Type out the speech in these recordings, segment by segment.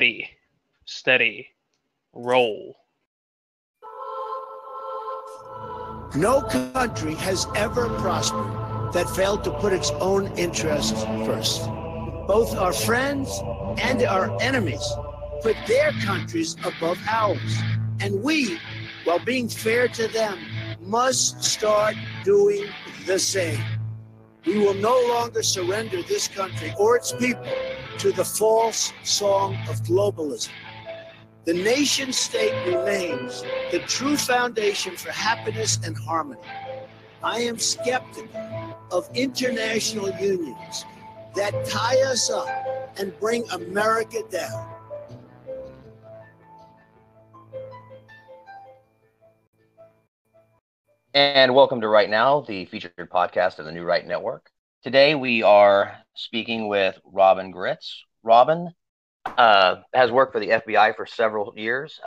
ready, steady, roll. No country has ever prospered that failed to put its own interests first. Both our friends and our enemies put their countries above ours. And we, while being fair to them, must start doing the same. We will no longer surrender this country or its people to the false song of globalism. The nation state remains the true foundation for happiness and harmony. I am skeptical of international unions that tie us up and bring America down. And welcome to Right Now, the featured podcast of the New Right Network. Today we are speaking with ROBYN GRITZ. ROBYN has worked for the FBI for several years,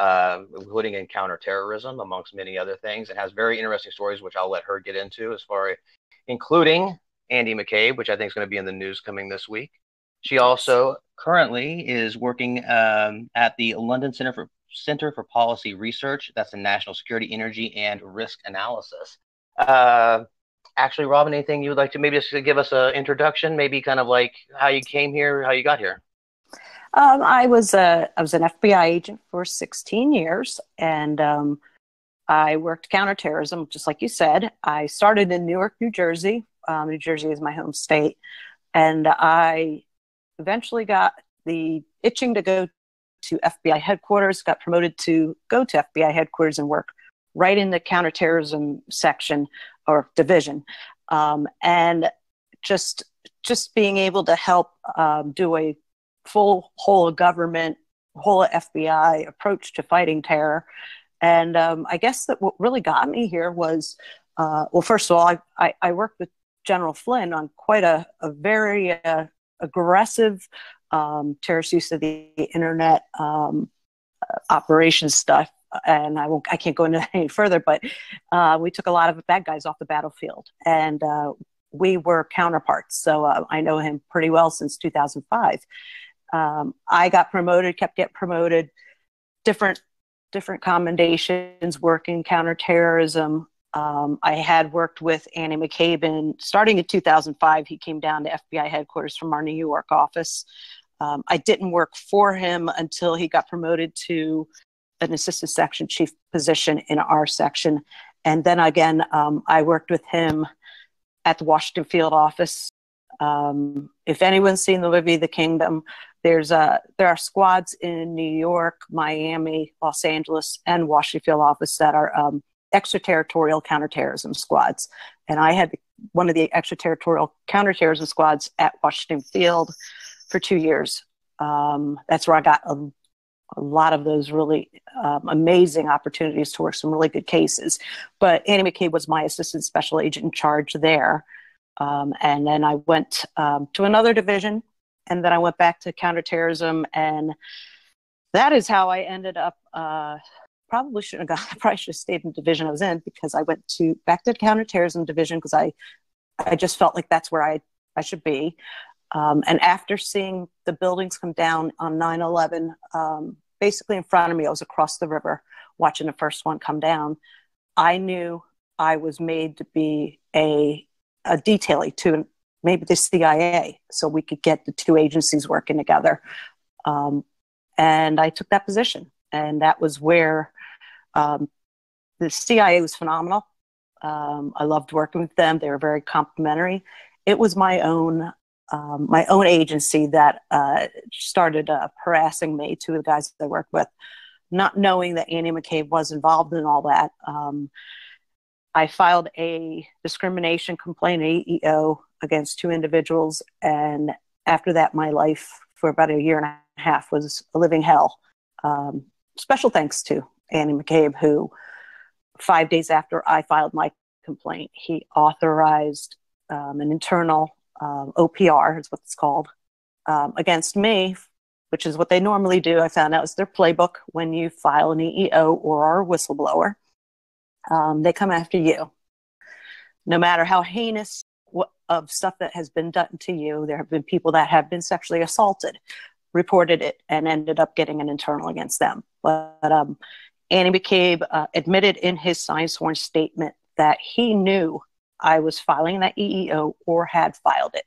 including in counterterrorism, amongst many other things, and has very interesting stories, which I'll let her get into, as far as including Andy McCabe, which I think is going to be in the news coming this week. She also currently is working at the London Center for Policy Research. That's in national security, energy, and risk analysis. Actually, ROBYN, anything you would like to maybe just give us an introduction, maybe kind of like how you came here, how you got here? I was an FBI agent for 16 years, and I worked counterterrorism, just like you said. I started in Newark, New Jersey. New Jersey is my home state, and I eventually got the itching to go to FBI headquarters, got promoted to go to FBI headquarters and work right in the counterterrorism section or division. And just being able to help do a full whole of government, whole of FBI approach to fighting terror. And I guess that what really got me here was, well, first of all, I worked with General Flynn on quite a very aggressive terrorist use of the internet operations stuff, and I can't go into that any further. But we took a lot of bad guys off the battlefield, and we were counterparts. So I know him pretty well since 2005. I got promoted, kept getting promoted, different commendations, working counterterrorism. I had worked with Andy McCabe starting in 2005. He came down to FBI headquarters from our New York office. I didn't work for him until he got promoted to an assistant section chief position in our section. And then again, I worked with him at the Washington field office. If anyone's seen the movie The Kingdom, there are squads in New York, Miami, Los Angeles, and Washington field office that are extraterritorial counterterrorism squads. And I had one of the extraterritorial counterterrorism squads at Washington Field for 2 years. That's where I got a lot of those really amazing opportunities to work some really good cases. But Andy McCabe was my assistant special agent in charge there. And then I went to another division, and then I went back to counterterrorism. And that is how I ended up probably should have stayed in the division I was in, because I went back to the counterterrorism division because I just felt like that's where I should be. And after seeing the buildings come down on 9/11, basically in front of me, I was across the river watching the first one come down. I knew I was made to be a detailee to maybe the CIA, so we could get the two agencies working together. And I took that position, and that was where the CIA was phenomenal. I loved working with them. They were very complimentary. It was my own agency that started harassing me, two of the guys that I worked with, not knowing that Andy McCabe was involved in all that. I filed a discrimination complaint, AEO, against two individuals. And after that, my life for about a year and a half was a living hell. Special thanks to Andy McCabe, who 5 days after I filed my complaint, he authorized an internal OPR, is what it's called, against me, which is what they normally do. I found out it's their playbook. When you file an EEO or are a whistleblower, they come after you. No matter how heinous of stuff that has been done to you, there have been people that have been sexually assaulted, reported it and ended up getting an internal against them. But Andy McCabe admitted in his signed sworn statement that he knew I was filing that EEO or had filed it.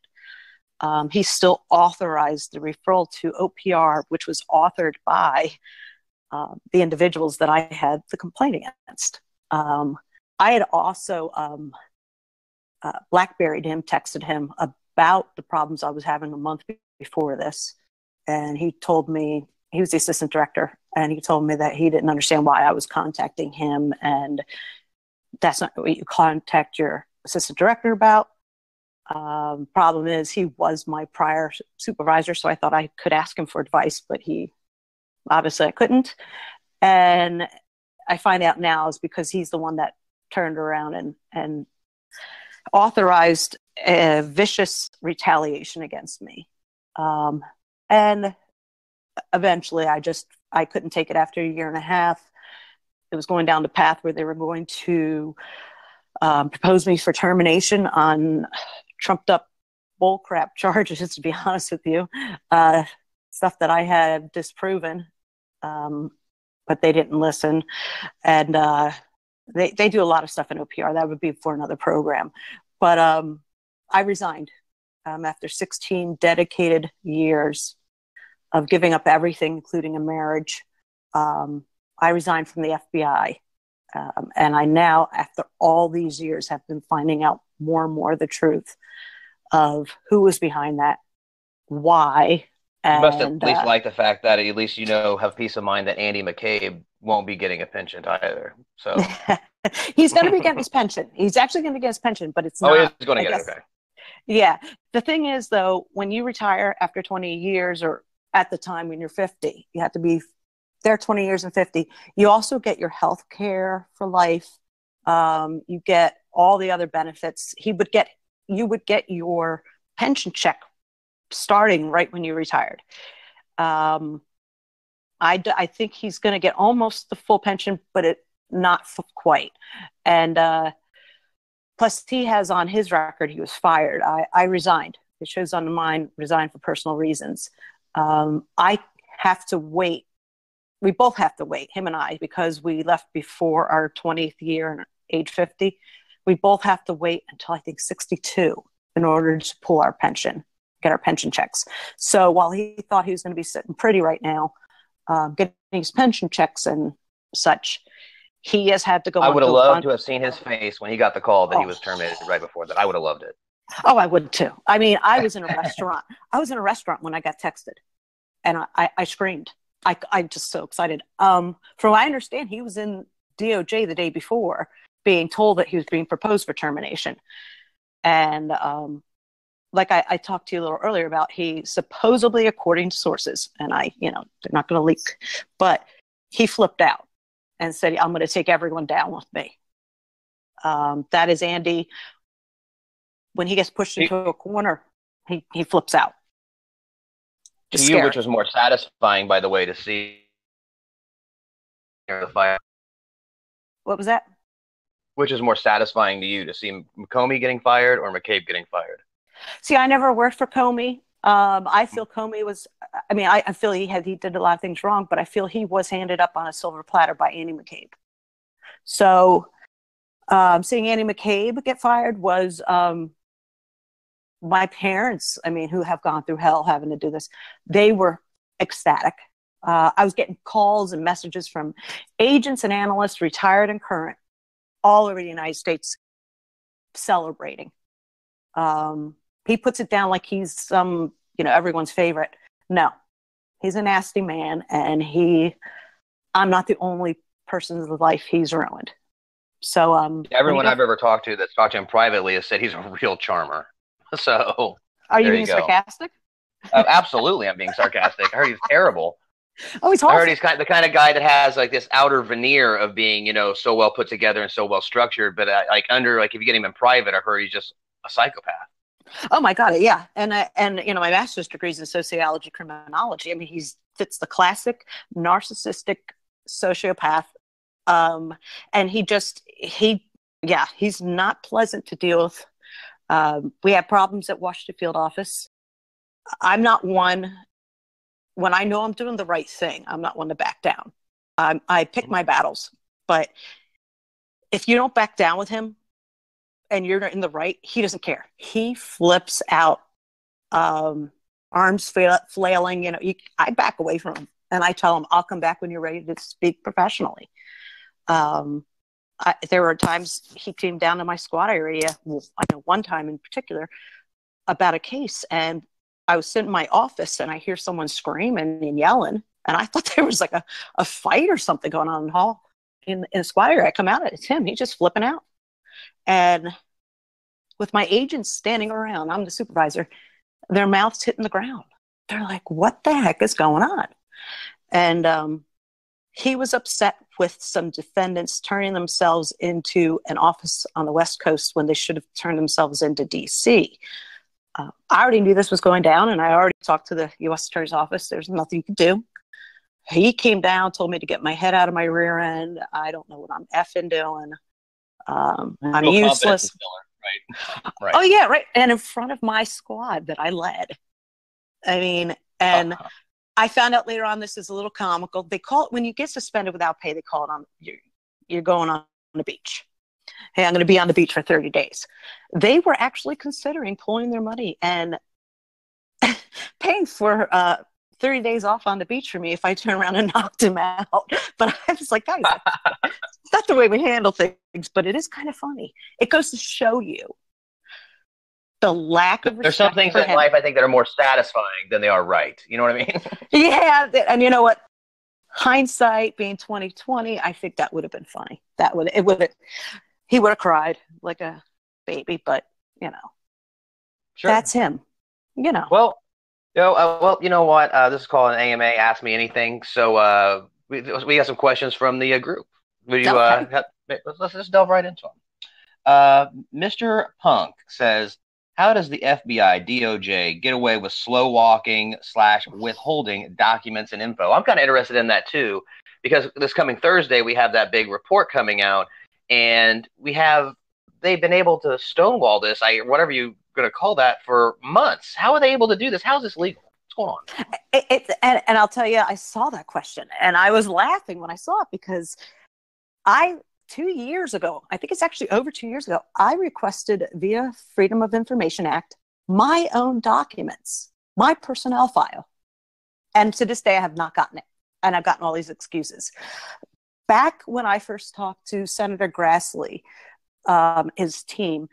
He still authorized the referral to OPR, which was authored by the individuals that I had the complaint against. I had also BlackBerried him, texted him about the problems I was having a month before this. And he told me, he was the assistant director, and he told me that he didn't understand why I was contacting him. And that's not what you contact your assistant director about. Problem is, he was my prior supervisor, so I thought I could ask him for advice, but obviously I couldn't. And I find out now is because he's the one that turned around and authorized a vicious retaliation against me. And eventually I couldn't take it after a year and a half. It was going down the path where they were going to propose me for termination on trumped up bullcrap charges, to be honest with you. Stuff that I had disproven, but they didn't listen. And they do a lot of stuff in OPR. That would be for another program. But I resigned after 16 dedicated years of giving up everything, including a marriage. I resigned from the FBI. And I now, after all these years, have been finding out more and more the truth of who was behind that, why. And, you must at least like the fact that at least have peace of mind that Andy McCabe won't be getting a pension either. So he's going to be getting his pension. He's actually going to get his pension, but it's not. Oh, he's going to get it. Okay. Yeah. The thing is, though, when you retire after 20 years, or at the time when you're 50, you have to be there 20 years and 50. You also get your health care for life. You get all the other benefits. You would get your pension check starting right when you retired. I think he's going to get almost the full pension, but not quite. And plus, he has on his record he was fired. I resigned. It shows on mine, resigned for personal reasons. I have to wait. We both have to wait, him and I, because we left before our 20th year and age 50. We both have to wait until I think 62 in order to pull our pension, get our pension checks. So while he thought he was going to be sitting pretty right now, getting his pension checks and such, he has had to go. I would have loved to have seen his face when he got the call that he was terminated right before that. I would have loved it. Oh, I would too. I mean, I was in a restaurant. I was in a restaurant when I got texted, and I screamed. I'm just so excited. From what I understand, he was in DOJ the day before, being told that he was being proposed for termination. And like I talked to you a little earlier about, he supposedly, according to sources, and they're not going to leak, but he flipped out and said, "I'm going to take everyone down with me." That is Andy. When he gets pushed into a corner, he flips out. To you, which was more satisfying, by the way, to see the fire. What was that? Which is more satisfying to you, to see Comey getting fired or McCabe getting fired? See, I never worked for Comey. I feel Comey was, I feel he did a lot of things wrong, but I feel he was handed up on a silver platter by Andy McCabe. So seeing Andy McCabe get fired was my parents, who have gone through hell having to do this, they were ecstatic. I was getting calls and messages from agents and analysts, retired and current, all over the United States, celebrating. He puts it down like he's some, everyone's favorite. No, he's a nasty man, and I'm not the only person's life he's ruined. So everyone I've ever talked to that's talked to him privately has said he's a real charmer. So are you being sarcastic? Absolutely, I'm being sarcastic. I heard he's terrible. Oh, he's awful. I heard he's the kind of guy that has like this outer veneer of being, so well put together and so well structured, but if you get him in private, I heard he's just a psychopath. Oh my God, yeah. And my master's degree is in sociology, criminology. He fits the classic narcissistic sociopath. And he's not pleasant to deal with. We have problems at Washington field office. I'm not one when I know I'm doing the right thing, I'm not one to back down. I pick my battles, but if you don't back down with him and you're in the right, he doesn't care. He flips out, arms flailing. You know, I back away from him and I tell him, I'll come back when you're ready to speak professionally. There were times he came down to my squad area. Well, I know one time in particular about a case, and I was sitting in my office and I hear someone screaming and yelling. And I thought there was like a fight or something going on in the hall in the squad area. I come out, it's him. He's just flipping out. And with my agents standing around, I'm the supervisor, their mouths hitting the ground. They're like, what the heck is going on? And he was upset with some defendants turning themselves into an office on the West Coast when they should have turned themselves into D.C. I already knew this was going down, and I already talked to the U.S. Attorney's Office. There's nothing you could do. He came down, told me to get my head out of my rear end. I don't know what I'm effing doing. I'm useless. Right. Oh, yeah, right. And in front of my squad that I led. I mean, and I found out later on, this is a little comical. They call it, when you get suspended without pay, they call it you're going on the beach. Hey, I'm going to be on the beach for 30 days. They were actually considering pulling their money and paying for 30 days off on the beach for me if I turn around and knocked him out. But I was like, guys, that's not the way we handle things, but it is kind of funny. It goes to show you the lack of respect. There's some things in life, I think, that are more satisfying than they are right. You know what I mean? Yeah. And you know what? Hindsight being 2020, I think that would have been funny. He would have cried like a baby, but you know, sure, that's him. You know. Well, you know what? This is called an AMA. Ask me anything. So we got some questions from the group. Will you? Okay. Let's just delve right into them. Mr. Punk says, "How does the FBI, DOJ get away with slow walking / withholding documents and info?" I'm kind of interested in that too, because this coming Thursday we have that big report coming out, and they've been able to stonewall this, whatever you're going to call that, for months. How are they able to do this? How is this legal? What's going on? And I'll tell you, I saw that question and I was laughing when I saw it, because 2 years ago, I think it's actually over 2 years ago, I requested via Freedom of Information Act my own documents, my personnel file. And to this day, I have not gotten it. And I've gotten all these excuses. Back when I first talked to Senator Grassley, his team,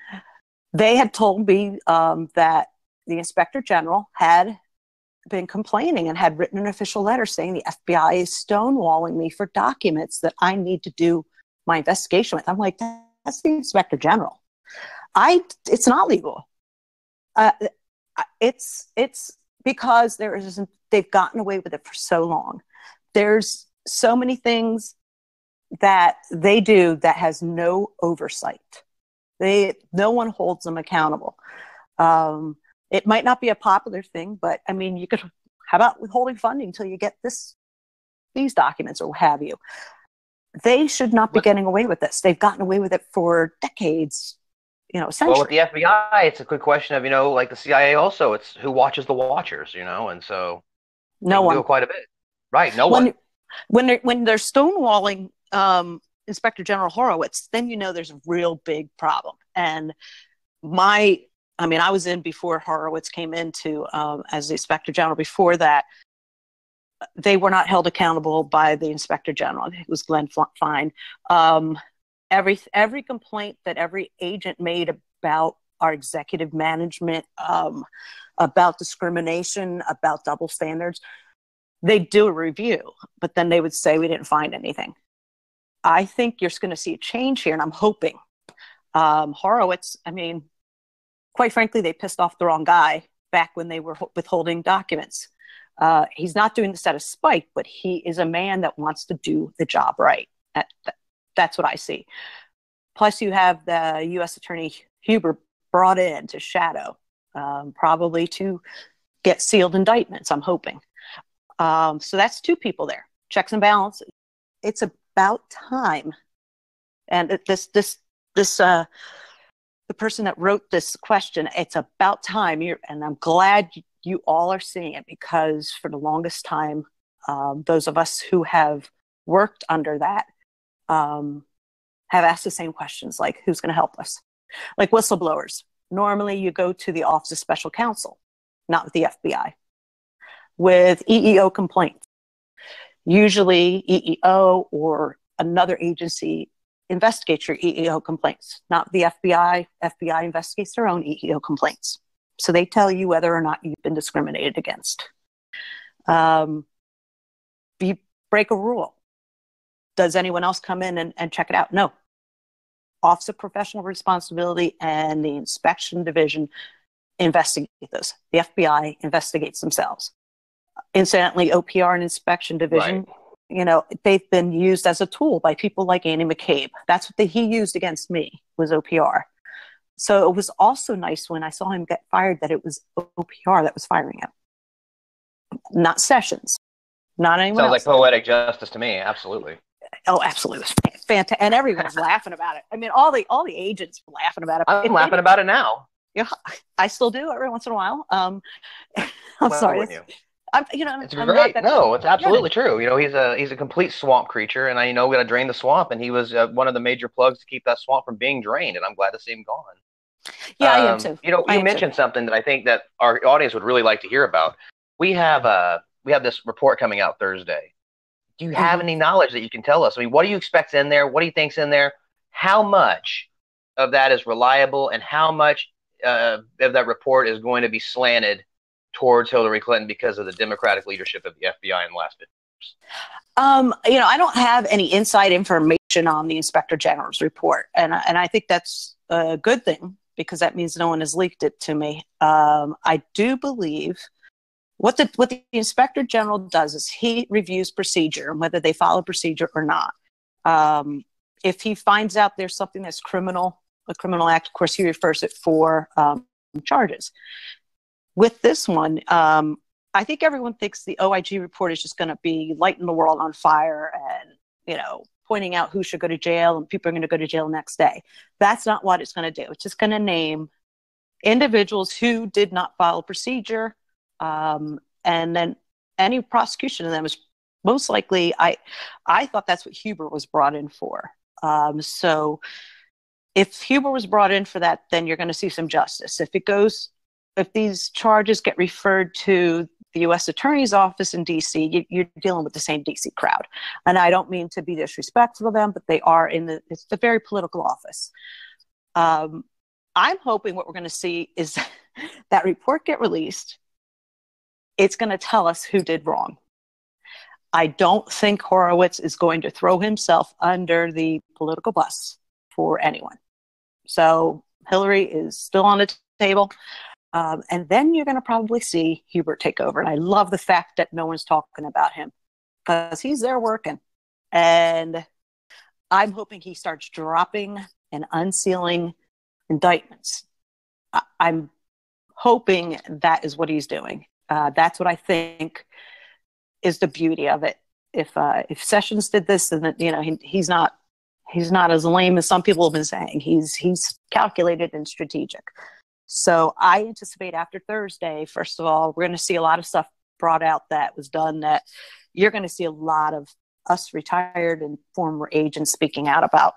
they had told me that the Inspector General had been complaining and had written an official letter saying the FBI is stonewalling me for documents that I need to do my investigation with. I'm like, that's the Inspector General. It's not legal. It's because they've gotten away with it for so long. There's so many things that they do that has no oversight. No one holds them accountable. It might not be a popular thing, but I mean, how about withholding funding until you get these documents or what have you? They should not be getting away with this. They've gotten away with it for decades, centuries. Well, with the FBI, it's a good question of, like the CIA also, it's who watches the watchers, and so no one. Do quite a bit. Right, no one. When they're stonewalling Inspector General Horowitz, then there's a real big problem. And I was in before Horowitz came into as the Inspector General. Before that, they were not held accountable by the Inspector General. It was Glenn Fine. Every complaint that every agent made about our executive management, about discrimination, about double standards, they'd do a review, but then they would say we didn't find anything. I think you're going to see a change here, and I'm hoping. Horowitz, quite frankly, they pissed off the wrong guy back when they were withholding documents. He's not doing this out of spite, but he is a man that wants to do the job right. That's what I see. Plus, you have the U.S. Attorney Huber brought in to shadow, probably to get sealed indictments, I'm hoping. So that's two people there. Checks and balances. It's about time. And the person that wrote this question, it's about time. And I'm glad you all are seeing it because for the longest time, those of us who have worked under that have asked the same questions, like who's going to help us? Like whistleblowers. Normally you go to the Office of Special Counsel, not with the FBI. With EEO complaints, usually EEO or another agency investigates your EEO complaints, not the FBI. FBI investigates their own EEO complaints. So they tell you whether or not you've been discriminated against. You break a rule. Does anyone else come in and check it out? No. Office of Professional Responsibility and the Inspection Division investigate those. The FBI investigates themselves. Incidentally, OPR and Inspection Division, right. They've been used as a tool by people like Andy McCabe. That's what he used against me, was OPR. So it was also nice when I saw him get fired that it was OPR that was firing him, not Sessions, not anyone else. Sounds like poetic justice to me. Absolutely. Oh, absolutely. Fantastic. And everyone's laughing about it. I mean, all the agents were laughing about it. I'm laughing about it now. Yeah, I still do every once in a while. I'm sorry. It's great. No, it's absolutely true. He's a complete swamp creature, and we got to drain the swamp, and he was one of the major plugs to keep that swamp from being drained, and I'm glad to see him gone. Yeah, I am too. You mentioned something that I think that our audience would really like to hear about. We have this report coming out Thursday. Do you have any knowledge that you can tell us? I mean, what do you expect in there? What do you think's in there? How much of that is reliable, and how much of that report is going to be slanted towards Hillary Clinton because of the Democratic leadership of the FBI in the last 50 years? I don't have any inside information on the Inspector General's report, and I think that's a good thing because that means no one has leaked it to me. I do believe what the Inspector General does is he reviews procedure and whether they follow procedure or not. If he finds out there's something that's a criminal act, of course, he refers it for charges. With this one, I think everyone thinks the OIG report is just going to be lighting the world on fire and, pointing out who should go to jail and people are going to go to jail next day. That's not what it's going to do. It's just going to name individuals who did not follow procedure. And then any prosecution of them is most likely, I thought that's what Huber was brought in for. So if Huber was brought in for that, then you're going to see some justice. If these charges get referred to the U.S. Attorney's Office in D.C., you're dealing with the same D.C. crowd. And I don't mean to be disrespectful to them, but they are it's a very political office. I'm hoping what we're going to see is that report get released. It's going to tell us who did wrong. I don't think Horowitz is going to throw himself under the political bus for anyone. So Hillary is still on the table. And then you're going to probably see Hubert take over. And I love the fact that no one's talking about him because he's there working. And I'm hoping he starts dropping and unsealing indictments. I'm hoping that is what he's doing. That's what I think is the beauty of it. If Sessions did this, then he's not as lame as some people have been saying. He's calculated and strategic. So I anticipate after Thursday, first of all, we're going to see a lot of stuff brought out that was done that you're going to see a lot of us retired and former agents speaking out about,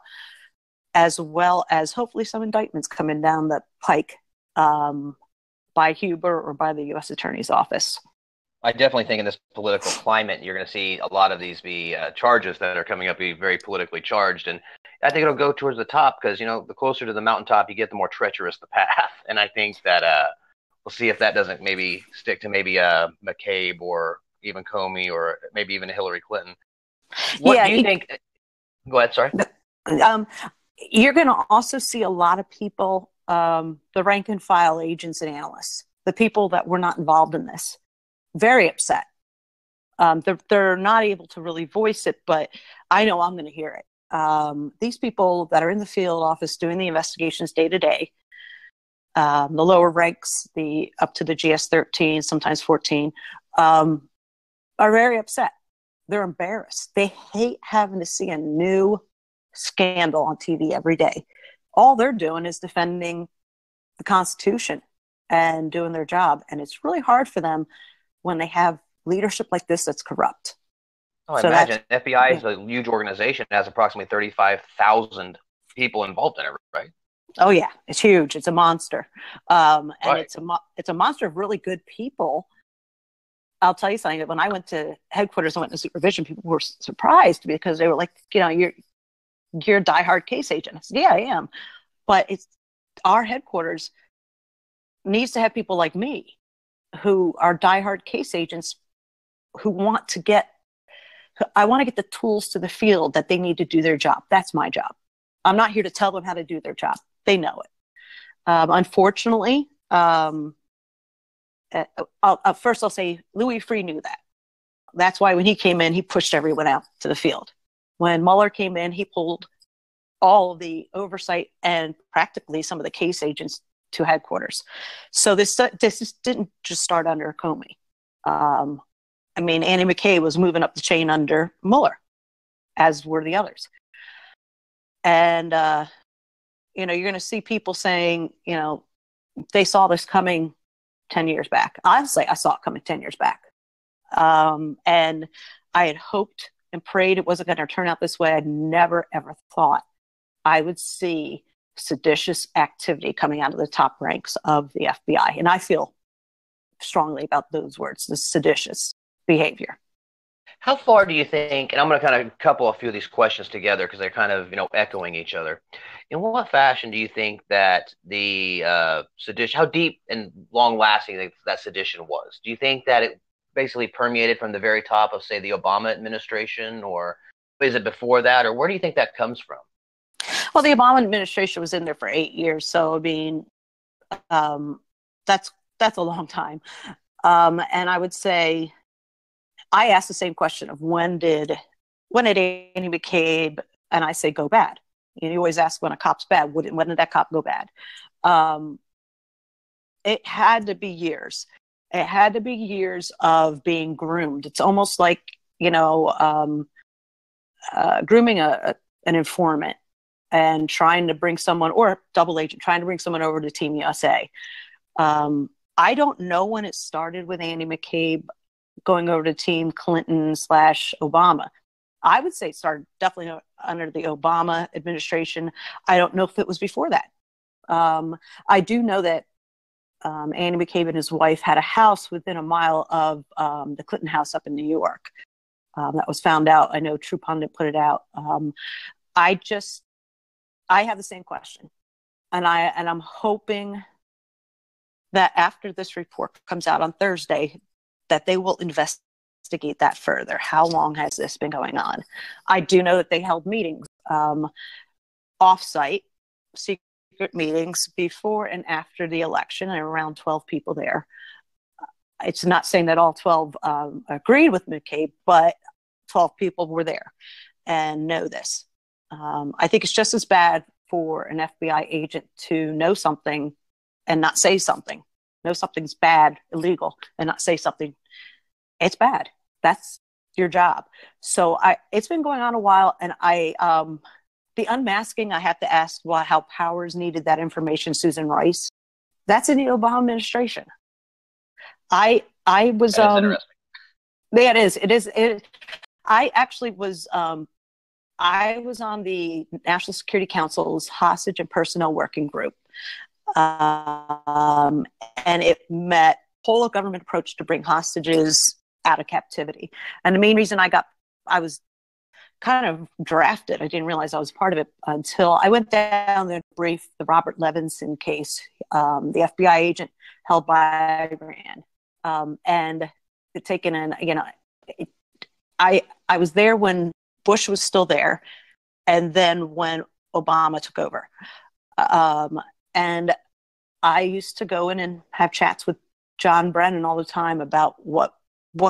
as well as hopefully some indictments coming down the pike by Huber or by the U.S. Attorney's Office. I definitely think in this political climate, you're going to see a lot of these charges that are coming up be very politically charged. And I think it'll go towards the top because, the closer to the mountaintop you get, the more treacherous the path. And I think that we'll see if that doesn't maybe stick to maybe McCabe or even Comey or maybe even Hillary Clinton. What do you think? Go ahead, sorry. You're going to also see a lot of people, the rank and file agents and analysts, the people that were not involved in this, very upset. They're not able to really voice it, but I know I'm going to hear it. These people that are in the field office doing the investigations day to day, the lower ranks, up to the GS-13, sometimes 14, are very upset. They're embarrassed. They hate having to see a new scandal on TV every day. All they're doing is defending the Constitution and doing their job. And it's really hard for them when they have leadership like this that's corrupt. Oh, I imagine FBI is a huge organization. It has approximately 35,000 people involved in it, right? Oh yeah, it's huge. It's a monster, and Right. it's a monster of really good people. I'll tell you something. When I went to headquarters and went to supervision, people were surprised because they were like, you're a diehard case agent. I said, yeah, I am, but it's our headquarters needs to have people like me who are diehard case agents who want to get. I want to get the tools to the field that they need to do their job. That's my job. I'm not here to tell them how to do their job. They know it. Unfortunately, first I'll say Louis Freeh knew that. That's why when he came in, he pushed everyone out to the field. When Mueller came in, he pulled all of the oversight and practically some of the case agents to headquarters. So this didn't just start under Comey. I mean, Annie McCabe was moving up the chain under Mueller, as were the others. And, you're going to see people saying, they saw this coming 10 years back. Honestly, I saw it coming 10 years back. And I had hoped and prayed it wasn't going to turn out this way. I'd never, ever thought I would see seditious activity coming out of the top ranks of the FBI. And I feel strongly about those words, the seditious behavior. How far do you think, and I'm going to kind of couple a few of these questions together because they're kind of, echoing each other. In what fashion do you think that the sedition, how deep and long lasting that sedition was? Do you think that it basically permeated from the very top of, say, the Obama administration, or is it before that, or where do you think that comes from? Well, the Obama administration was in there for 8 years. So, I mean, that's a long time. And I would say, I asked the same question of when did Annie McCabe, and I say go bad. You always ask when a cop's bad. When did that cop go bad? It had to be years. It had to be years of being groomed. It's almost like, grooming an informant and trying to bring someone, or a double agent, trying to bring someone over to Team USA. I don't know when it started with Annie McCabe going over to Team Clinton/Obama. I would say it started definitely under the Obama administration. I don't know if it was before that. I do know that Annie McCabe and his wife had a house within a mile of the Clinton house up in New York. That was found out. I know True Pundit put it out. I have the same question, and I'm hoping that after this report comes out on Thursday, that they will investigate that further. How long has this been going on? I do know that they held meetings, off-site, secret meetings before and after the election, and around 12 people there. It's not saying that all 12 agreed with McCabe, but 12 people were there and know this. I think it's just as bad for an FBI agent to know something and not say something. Know something's bad, illegal, and not say something. It's bad. That's your job. So it's been going on a while, and the unmasking, I have to ask how Powers needed that information, Susan Rice. That's in the Obama administration. I was That's interesting. Yeah, it is. I actually was I was on the National Security Council's Hostage and Personnel Working Group. And it met whole government approach to bring hostages out of captivity. And the main reason I was kind of drafted, I didn't realize I was part of it until I went down there to brief the Robert Levinson case, the FBI agent held by Iran, and taken in, I was there when Bush was still there, and then when Obama took over. And I used to go in and have chats with John Brennan all the time about what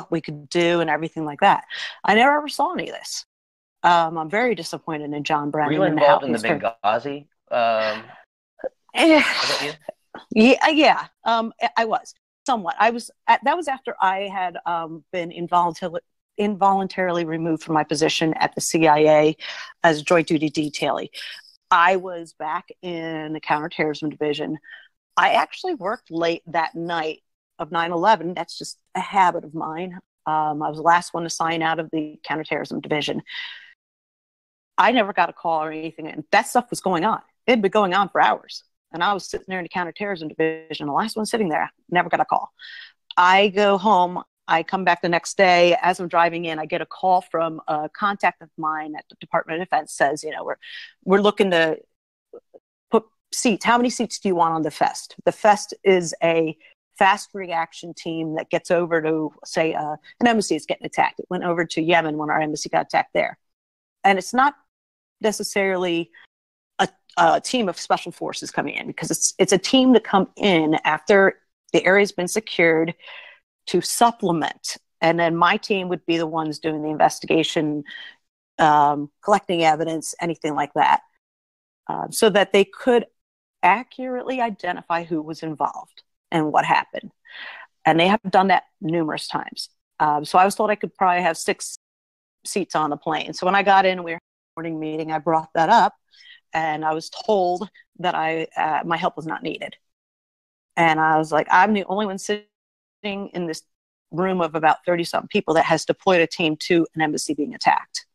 we could do and everything like that. I never ever saw any of this. I'm very disappointed in John Brennan. Were you involved in the Benghazi? Yeah. I was somewhat. That was after I had been involuntarily removed from my position at the CIA as a joint duty detailee. I was back in the counterterrorism division. I actually worked late that night of 9/11. That's just a habit of mine. I was the last one to sign out of the counterterrorism division. I never got a call or anything, and that stuff was going on. It had been going on for hours, and I was sitting there in the counterterrorism division, the last one sitting there. Never got a call. I go home. I come back the next day. As I'm driving in, I get a call from a contact of mine at the Department of Defense. Says, we're looking to put seats. How many seats do you want on the FEST? The FEST is a fast reaction team that gets over to, say, an embassy is getting attacked. It went over to Yemen when our embassy got attacked there. And it's not necessarily a team of special forces coming in, because it's a team to come in after the area's been secured to supplement. And then my team would be the ones doing the investigation, collecting evidence, anything like that, so that they could accurately identify who was involved and what happened. And they have done that numerous times. So I was told I could probably have 6 seats on the plane. So when I got in, we were having a morning meeting, I brought that up, and I was told that my help was not needed. And I was like, I'm the only one sitting in this room of about 30-something people that has deployed a team to an embassy being attacked.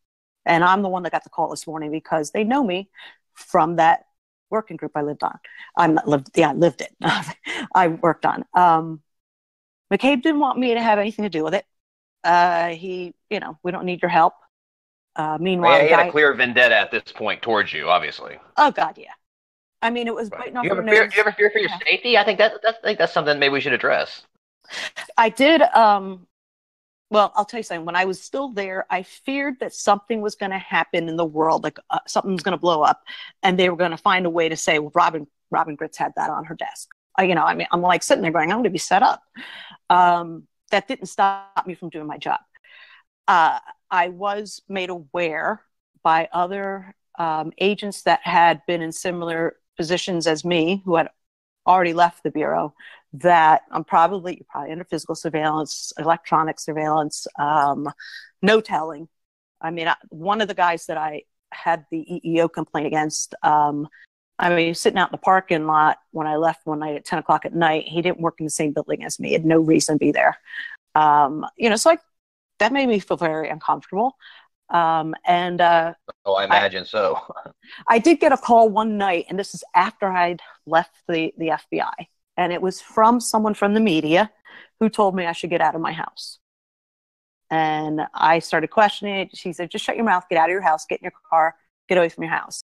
And I'm the one that got the call this morning because they know me from that working group I lived on. I lived it. I worked on. McCabe didn't want me to have anything to do with it. We don't need your help. Meanwhile, he had a clear vendetta at this point towards you, obviously. Oh God, yeah. I mean, it was biting off your nose. Do you ever fear for your safety? I think that's something maybe we should address. I did. Well, I'll tell you something. When I was still there, I feared that something was going to happen in the world, like something was going to blow up, and they were going to find a way to say, well, Robyn Gritz had that on her desk. I'm like sitting there going, I'm going to be set up. That didn't stop me from doing my job. I was made aware by other agents that had been in similar positions as me, who had already left the Bureau, that you're probably under physical surveillance, electronic surveillance, no telling. I mean, one of the guys that I had the EEO complaint against, sitting out in the parking lot when I left one night at 10 o'clock at night. He didn't work in the same building as me. He had no reason to be there. So that made me feel very uncomfortable. I imagine so. I did get a call one night, and this is after I'd left the FBI. And it was from someone from the media who told me I should get out of my house. And I started questioning it. She said, just shut your mouth, get out of your house, get in your car, get away from your house.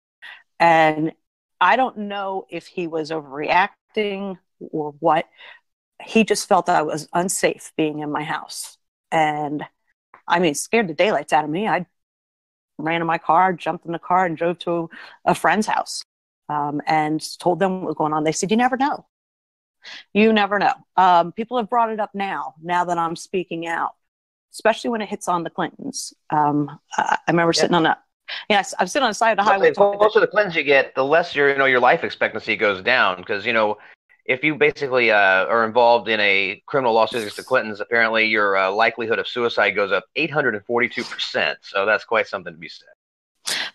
And I don't know if he was overreacting or what. He just felt that I was unsafe being in my house. And scared the daylights out of me. I ran in my car, jumped in the car, and drove to a friend's house and told them what was going on. They said, you never know. You never know. People have brought it up now that I'm speaking out, especially when it hits on the Clintons. I remember sitting on I'm sitting on the side of the highway. The closer the Clintons you get, the less your life expectancy goes down. Because, if you basically are involved in a criminal lawsuit against the Clintons, apparently your likelihood of suicide goes up 842%. So that's quite something to be said.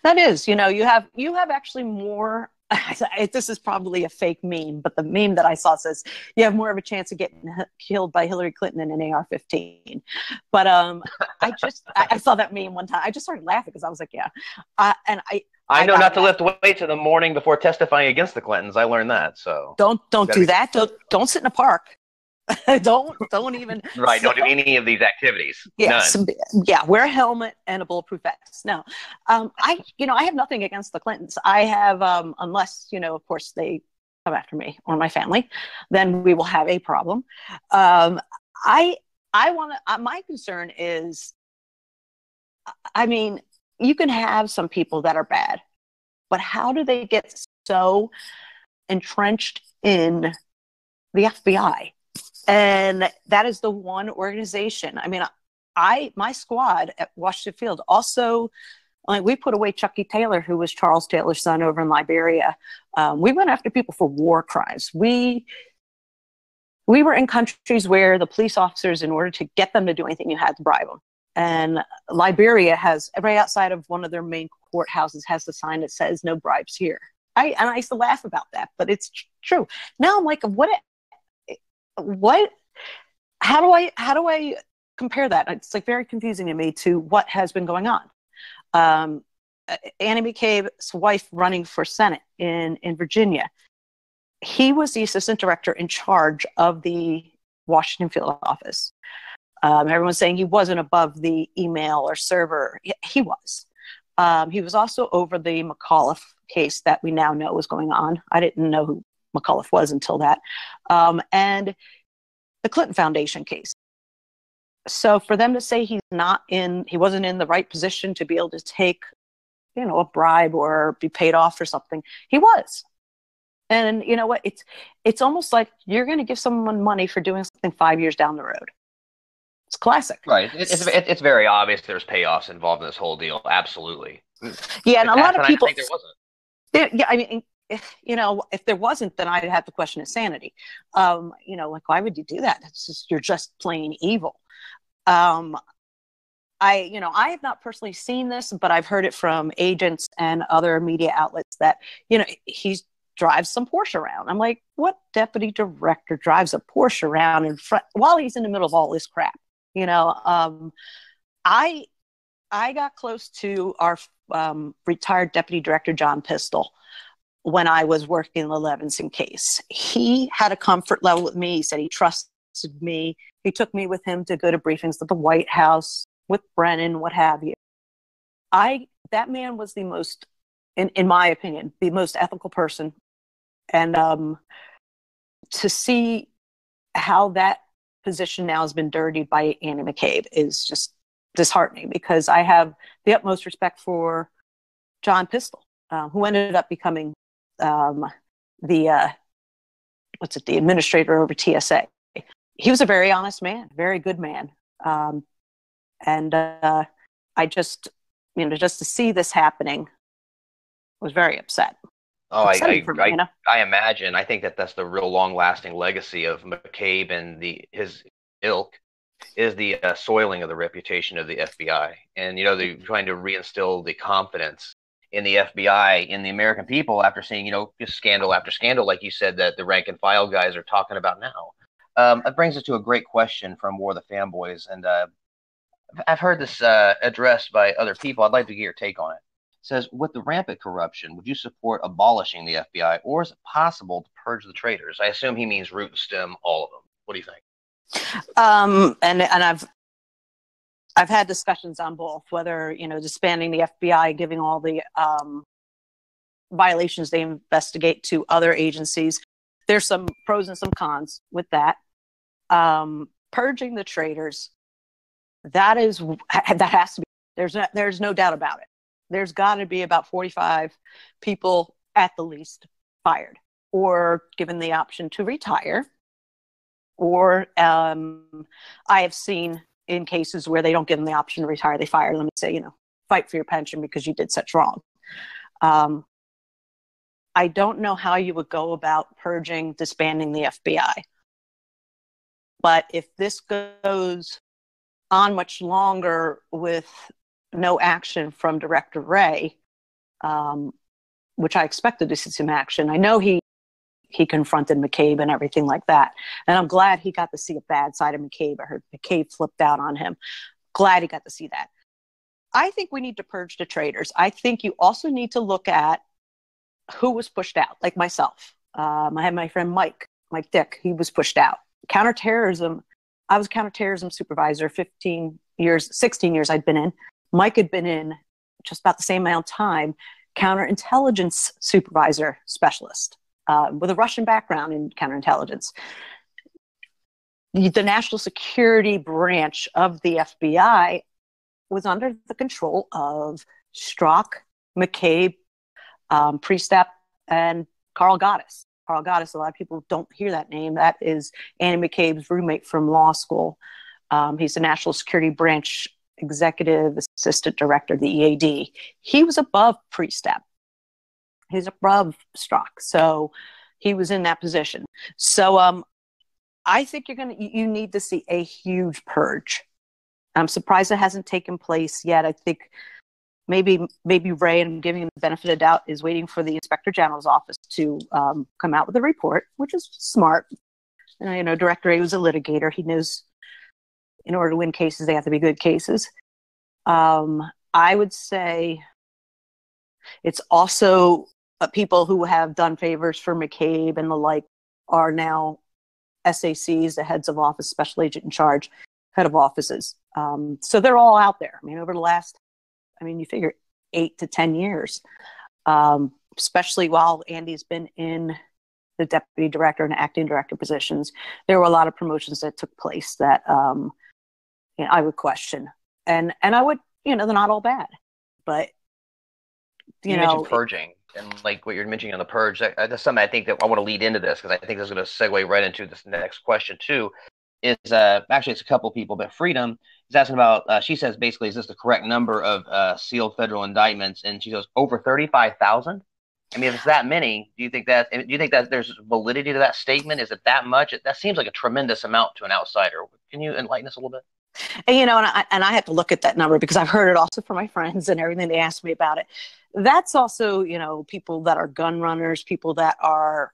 That is, you have actually more. This is probably a fake meme, but the meme that I saw says you have more of a chance of getting killed by Hillary Clinton than an AR-15. But I saw that meme one time. I just started laughing because I was like, yeah. I know not to lift weights in the morning before testifying against the Clintons. I learned that. So don't do that. Don't sit in a park. don't even right. Don't do any of these activities. Yes, None. Yeah. Wear a helmet and a bulletproof vest. No, I have nothing against the Clintons. I have, unless of course they come after me or my family, then we will have a problem. My concern is, you can have some people that are bad, but how do they get so entrenched in the FBI? And that is the one organization. My squad at Washington Field also, we put away Chucky Taylor, who was Charles Taylor's son over in Liberia. We went after people for war crimes. We were in countries where the police officers, in order to get them to do anything, you had to bribe them. And Liberia has, right outside of one of their main courthouses, has the sign that says no bribes here. I used to laugh about that, but it's true. Now I'm like, what, how do I compare that? It's like very confusing to me to what has been going on. Annie McCabe's wife running for Senate in Virginia. He was the assistant director in charge of the Washington field office. Everyone's saying he wasn't above the email or server. He was. He was also over the McAuliffe case that we now know was going on. I didn't know who McAuliffe was until that. And the Clinton Foundation case. So for them to say he wasn't in the right position to be able to take, a bribe or be paid off for something, he was. And you know what? It's almost like you're going to give someone money for doing something 5 years down the road. It's classic. Right. It's very obvious there's payoffs involved in this whole deal. Absolutely. Yeah, and a lot of people. I think there wasn't. Yeah, I mean, if there wasn't, then I'd have to question his sanity. Like, why would you do that? You're just plain evil. I have not personally seen this, but I've heard it from agents and other media outlets that, he drives some Porsche around. I'm like, what deputy director drives a Porsche around in front while he's in the middle of all this crap? I got close to our retired deputy director, John Pistol, when I was working the Levinson case. He had a comfort level with me. He said he trusted me. He took me with him to go to briefings at the White House with Brennan, what have you. That man was the most, in my opinion, the most ethical person. And to see how that position now has been dirtied by Annie McCabe is just disheartening, because I have the utmost respect for John Pistol, who ended up becoming the administrator over TSA. He was a very honest man, very good man. And I just to see this happening was very upset. Oh, I imagine. I think that's the real long-lasting legacy of McCabe and his ilk is the soiling of the reputation of the FBI. And, they're trying to reinstill the confidence in the FBI, in the American people, after seeing, just scandal after scandal, like you said, that the rank and file guys are talking about now. It brings us to a great question from War of the Fanboys. And I've heard this addressed by other people. I'd like to get your take on it. It says, with the rampant corruption, would you support abolishing the FBI, or is it possible to purge the traitors? I assume he means root and stem, all of them. What do you think? And I've had discussions on both, whether, disbanding the FBI, giving all the violations they investigate to other agencies. There's some pros and some cons with that. Purging the traitors, that has to be, there's no doubt about it. There's got to be about 45 people at the least fired, or given the option to retire. Or I have seen in cases where they don't give them the option to retire, they fire them and say, fight for your pension because you did such wrong. I don't know how you would go about purging, disbanding the FBI. But if this goes on much longer with no action from Director Wray, which I expected to see some action. I know he confronted McCabe and everything like that. And I'm glad he got to see a bad side of McCabe. I heard McCabe flipped out on him. Glad he got to see that. I think we need to purge the traitors. I think you also need to look at who was pushed out, like myself. I had my friend Mike Dick. He was pushed out. Counterterrorism. I was a counterterrorism supervisor 16 years I'd been in. Mike had been in just about the same amount of time, counterintelligence supervisor specialist with a Russian background in counterintelligence. The National Security Branch of the FBI was under the control of Strzok, McCabe, Priestap, and Carl Gaddis. Carl Gaddis, a lot of people don't hear that name. That is Annie McCabe's roommate from law school. He's the National Security Branch Executive Assistant Director of the EAD. He was above Priestap. He's above Strzok. So he was in that position. So I think you need to see a huge purge. I'm surprised it hasn't taken place yet. I think maybe Ray, and giving him the benefit of doubt, is waiting for the Inspector General's office to come out with a report, which is smart. And Director Ray was a litigator. He knows in order to win cases, they have to be good cases. I would say it's also people who have done favors for McCabe and the like are now SACs, the heads of office, special agent in charge, head of offices. So they're all out there. I mean, over the last, you figure 8 to 10 years, especially while Andy's been in the deputy director and acting director positions, there were a lot of promotions that took place that I would question. And I would, they're not all bad, but you mentioned purging, and like what you're mentioning on the purge, that's something I think that I want to lead into this, because I think this is going to segue right into this next question too. Is actually it's a couple of people, but Freedom is asking about. She says basically, is this the correct number of sealed federal indictments? And she goes, over 35,000. I mean, if it's that many, do you think that there's validity to that statement? Is it that much? That seems like a tremendous amount to an outsider. Can you enlighten us a little bit? And, and I have to look at that number because I've heard it also from my friends and everything. They ask me about it. That's also, people that are gun runners, people that are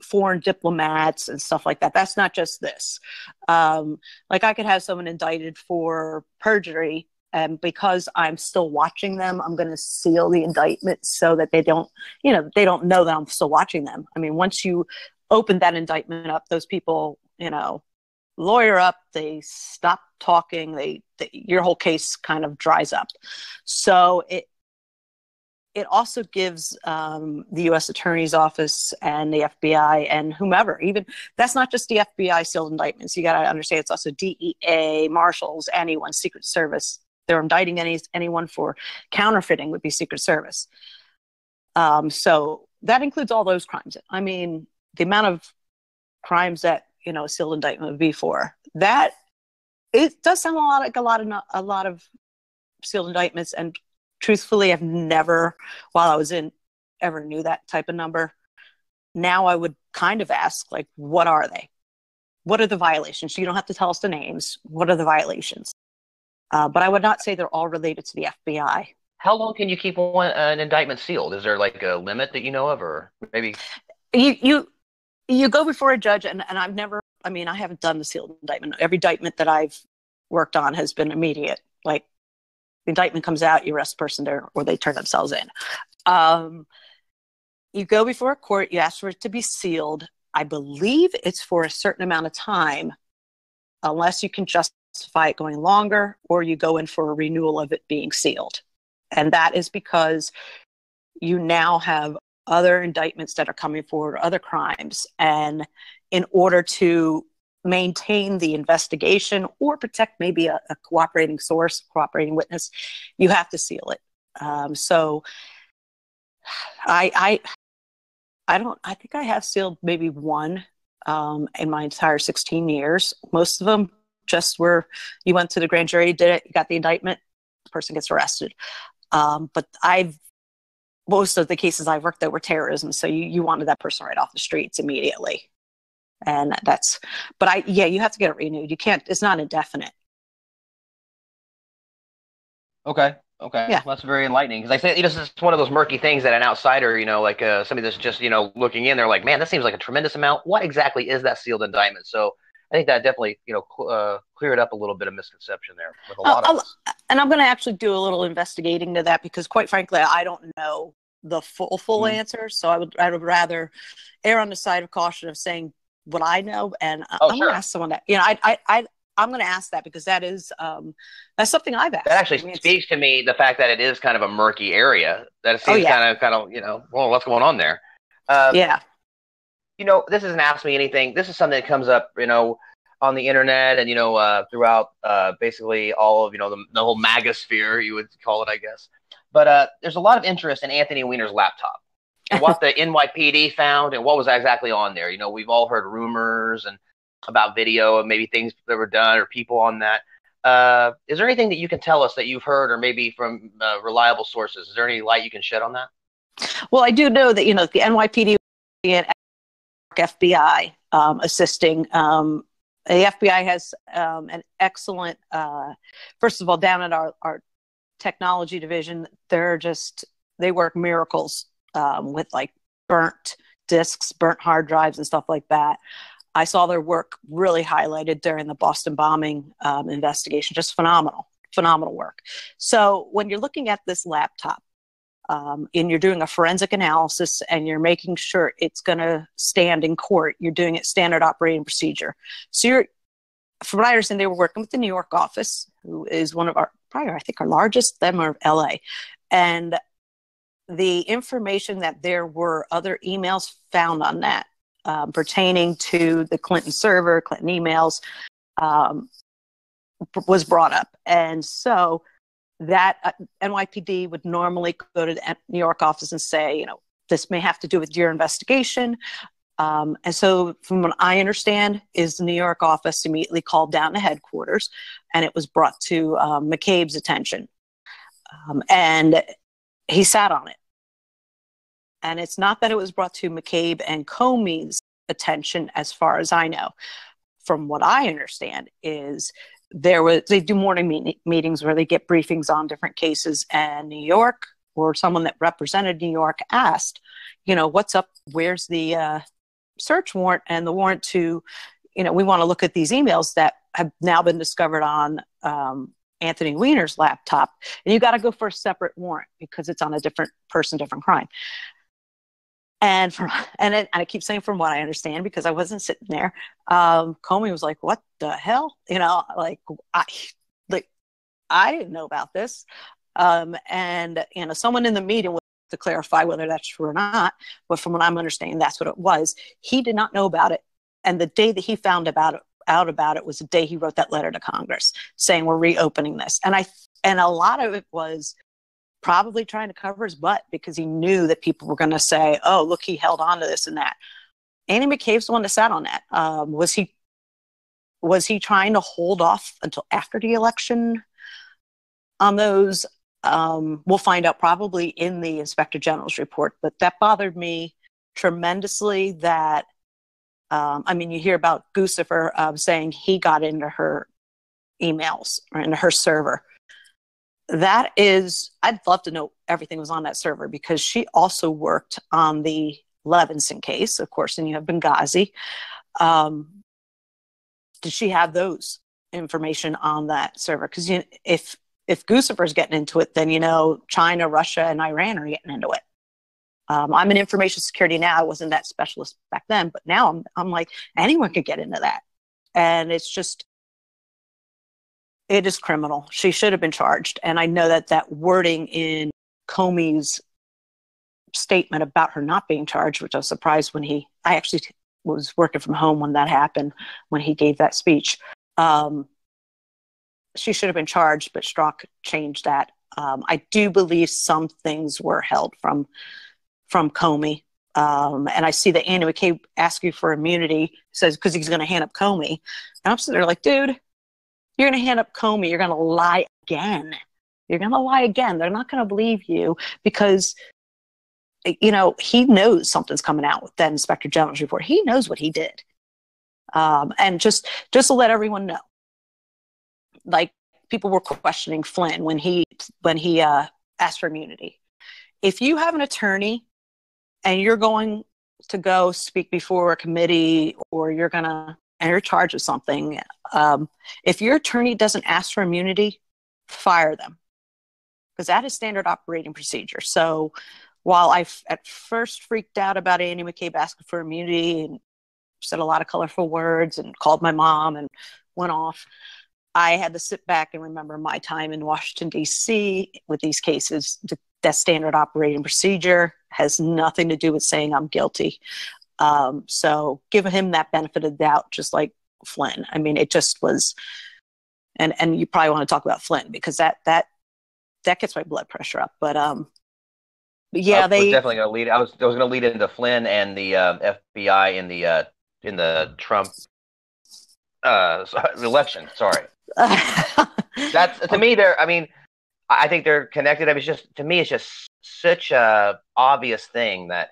foreign diplomats and stuff like that. That's not just this. Like I could have someone indicted for perjury, and because I'm still watching them, I'm going to seal the indictment so that they don't know that I'm still watching them. I mean, once you open that indictment up, those people, lawyer up, they stop talking, your whole case kind of dries up. So it also gives the U.S. Attorney's Office and the FBI and whomever, even that's not just the FBI sealed indictments. You got to understand it's also DEA, Marshals, anyone, Secret Service. They're indicting anyone for counterfeiting would be Secret Service. So that includes all those crimes. I mean, the amount of crimes that a sealed indictment would be for that, it does sound like a lot of sealed indictments. And truthfully, I've never, while I was in, ever knew that type of number. Now I would kind of ask, like, what are they? What are the violations? You don't have to tell us the names. What are the violations? But I would not say they're all related to the FBI. How long can you keep an indictment sealed? Is there like a limit that you know of, or maybe you go before a judge, and I've never, I haven't done the sealed indictment. Every indictment that I've worked on has been immediate. Like, the indictment comes out, you arrest the person there, or they turn themselves in. You go before a court, you ask for it to be sealed. I believe it's for a certain amount of time, unless you can justify it going longer, or you go in for a renewal of it being sealed. And that is because you now have other indictments that are coming forward, other crimes. And in order to maintain the investigation or protect maybe a cooperating source, cooperating witness, you have to seal it. So I think I have sealed maybe one in my entire 16 years. Most of them just were, you went to the grand jury, did it, you got the indictment, the person gets arrested. But most of the cases I've worked at were terrorism. So you wanted that person right off the streets immediately. And you have to get it renewed. You can't, it's not indefinite. Okay. Yeah. Well, that's very enlightening. Because I say, it's one of those murky things that an outsider, like somebody that's just, looking in, they're like, man, that seems like a tremendous amount. What exactly is that sealed indictment? So I think that definitely, cleared up a little bit of misconception there with a lot of us. And I'm going to actually do a little investigating to that, because quite frankly, I don't know the full answer. So I would rather err on the side of caution of saying what I know. And I'm going to ask someone that, I'm going to ask that, because that is, that's something I've asked. That actually speaks to me, the fact that it is kind of a murky area, that it seems kind of, well, what's going on there? This isn't Ask Me Anything. This is something that comes up, on the internet and, throughout basically all of, the whole MAGA sphere, you would call it, I guess. But there's a lot of interest in Anthony Weiner's laptop, and what the NYPD found and what was exactly on there. We've all heard rumors and about video and maybe things that were done or people on that. Is there anything that you can tell us that you've heard, or maybe from reliable sources? Is there any light you can shed on that? Well, I do know that, the NYPD and FBI assisting. The FBI has an excellent, first of all, down at our technology division, they work miracles with like burnt disks, burnt hard drives, and stuff like that. I saw their work really highlighted during the Boston bombing investigation. Just phenomenal work. So when you're looking at this laptop and you're doing a forensic analysis and you're making sure it's going to stand in court, you're doing it standard operating procedure. So from what I understand, they were working with the New York office, who is one of our largest, them or LA. And the information that there were other emails found on that pertaining to the Clinton server, Clinton emails, was brought up. And so that NYPD would normally go to the New York office and say, this may have to do with your investigation. And so from what I understand is the New York office immediately called down to headquarters, and it was brought to McCabe's attention. And he sat on it. And it's not that it was brought to McCabe and Comey's attention, as far as I know. From what I understand is they do morning meetings where they get briefings on different cases, and New York, or someone that represented New York, asked, what's up? Where's the search warrant and the warrant to, we want to look at these emails that have now been discovered on Anthony Weiner's laptop, and you got to go for a separate warrant because it's on a different person, different crime. And I keep saying from what I understand because I wasn't sitting there. Comey was like, "What the hell?" I didn't know about this. And someone in the meeting was to clarify whether that's true or not. But from what I'm understanding, that's what it was. He did not know about it, and the day that he found out about it was the day he wrote that letter to Congress saying we're reopening this. And a lot of it was probably trying to cover his butt because he knew that people were going to say, oh, look, he held on to this and that. Andy McCabe's the one that sat on that. Was he trying to hold off until after the election on those? We'll find out probably in the Inspector General's report, but that bothered me tremendously that, you hear about Guccifer saying he got into her emails or into her server. That is, I'd love to know everything was on that server because she also worked on the Levinson case, of course, and you have Benghazi. Did she have those information on that server? Because if Guccifer's getting into it, then China, Russia, and Iran are getting into it. I'm in information security now. I wasn't that specialist back then, but now I'm like, anyone could get into that. And it is criminal. She should have been charged. And I know that wording in Comey's statement about her not being charged, which I was surprised when I actually was working from home when that happened, when he gave that speech. She should have been charged, but Strzok changed that. I do believe some things were held from Comey. And I see that Andy McCabe asked you for immunity, says, because he's going to hand up Comey. And I'm sitting there like, dude, you're going to hand up Comey. You're going to lie again. They're not going to believe you because, he knows something's coming out with that Inspector General's report. He knows what he did. And just to let everyone know, like people were questioning Flynn when he asked for immunity. If you have an attorney and you're going to go speak before a committee or you're charged with something, if your attorney doesn't ask for immunity, fire them because that is standard operating procedure. So while I at first freaked out about Andy McCabe asking for immunity and said a lot of colorful words and called my mom and went off, I had to sit back and remember my time in Washington, D.C. with these cases. That standard operating procedure has nothing to do with saying I'm guilty. So giving him that benefit of the doubt, just like Flynn. It just was, and you probably want to talk about Flynn because that gets my blood pressure up. But yeah, I was definitely going to lead. I was going to lead into Flynn and the FBI in the Trump election. Sorry, that's to me. I think they're connected. It's just to me, it's just such a obvious thing that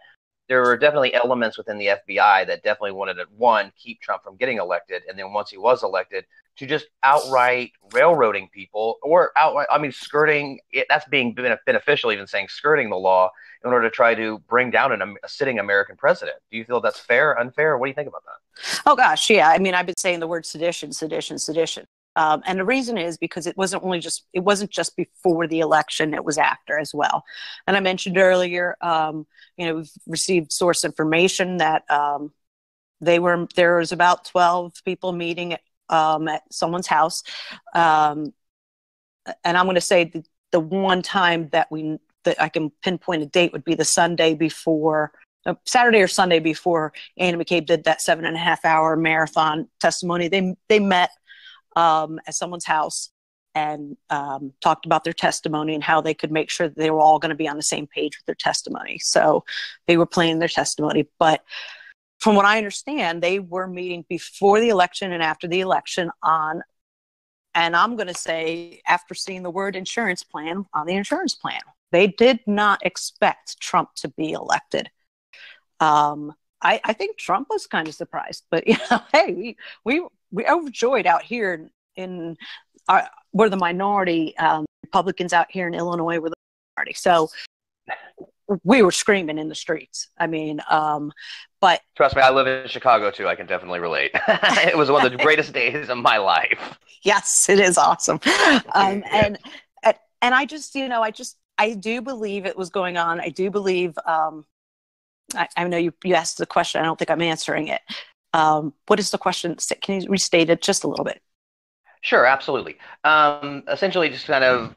there were definitely elements within the FBI that definitely wanted to, one, keep Trump from getting elected, and then once he was elected, to just outright railroading people, or outright, I mean, skirting it. That's being beneficial, even saying skirting the law in order to try to bring down a sitting American president. Do you feel that's fair, unfair? What do you think about that? Oh gosh, yeah. I mean, I've been saying the word sedition, sedition, sedition. And the reason is because it wasn't just before the election, it was after as well. And I mentioned earlier, we've received source information that there was about 12 people meeting at someone's house. And I'm going to say the one time that I can pinpoint a date would be the Sunday before, Saturday or Sunday before Anna McCabe did that 7.5-hour marathon testimony. They met at someone's house and talked about their testimony and how they could make sure that they were all going to be on the same page with their testimony. So they were planning their testimony. But from what I understand, they were meeting before the election and after the election and I'm going to say, after seeing the word insurance plan on the insurance plan, they did not expect Trump to be elected. I think Trump was kind of surprised, but hey, we overjoyed out here we're the minority. Republicans out here in Illinois were the minority, so we were screaming in the streets. I mean, but trust me, I live in Chicago too. I can definitely relate. It was one of the greatest days of my life. Yes, it is awesome. And I just, I do believe it was going on. I do believe. I know you asked the question. I don't think I'm answering it. What is the question? Can you restate it just a little bit? Sure, absolutely. Essentially, just kind of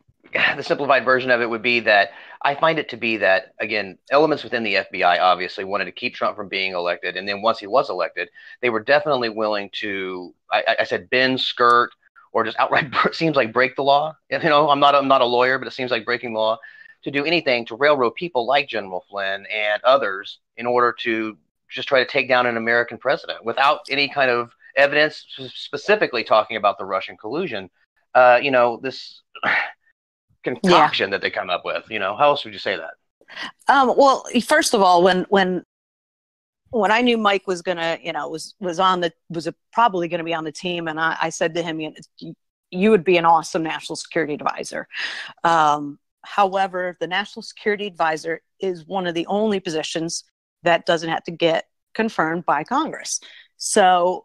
the simplified version of it would be that I find it to be that, again, elements within the FBI obviously wanted to keep Trump from being elected. And then once he was elected, they were definitely willing to, I said, bend, skirt, or just outright seems like break the law. I'm not a lawyer, but it seems like breaking law to do anything to railroad people like General Flynn and others in order to just try to take down an American president without any kind of evidence, specifically talking about the Russian collusion. This concoction that they come up with. How else would you say that? Well, first of all, when I knew Mike was gonna, was probably going to be on the team, and I said to him, you would be an awesome national security advisor. However, the national security advisor is one of the only positions that doesn't have to get confirmed by Congress. So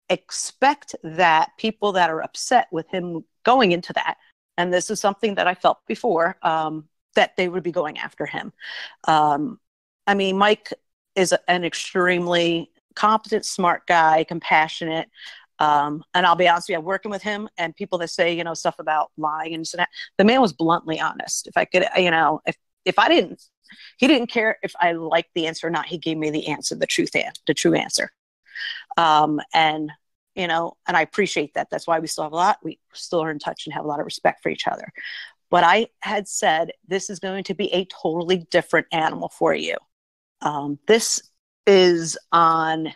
expect that people that are upset with him going into that, and this is something that I felt before, that they would be going after him. I mean, Mike is an extremely competent, smart guy, compassionate. And I'll be honest with you, working with him and people that say, stuff about lying and so that, the man was bluntly honest. If I could, he didn't care if I liked the answer or not. He gave me the answer, the true answer. And I appreciate that. That's why we still are in touch and have a lot of respect for each other. But I had said, this is going to be a totally different animal for you. This is on,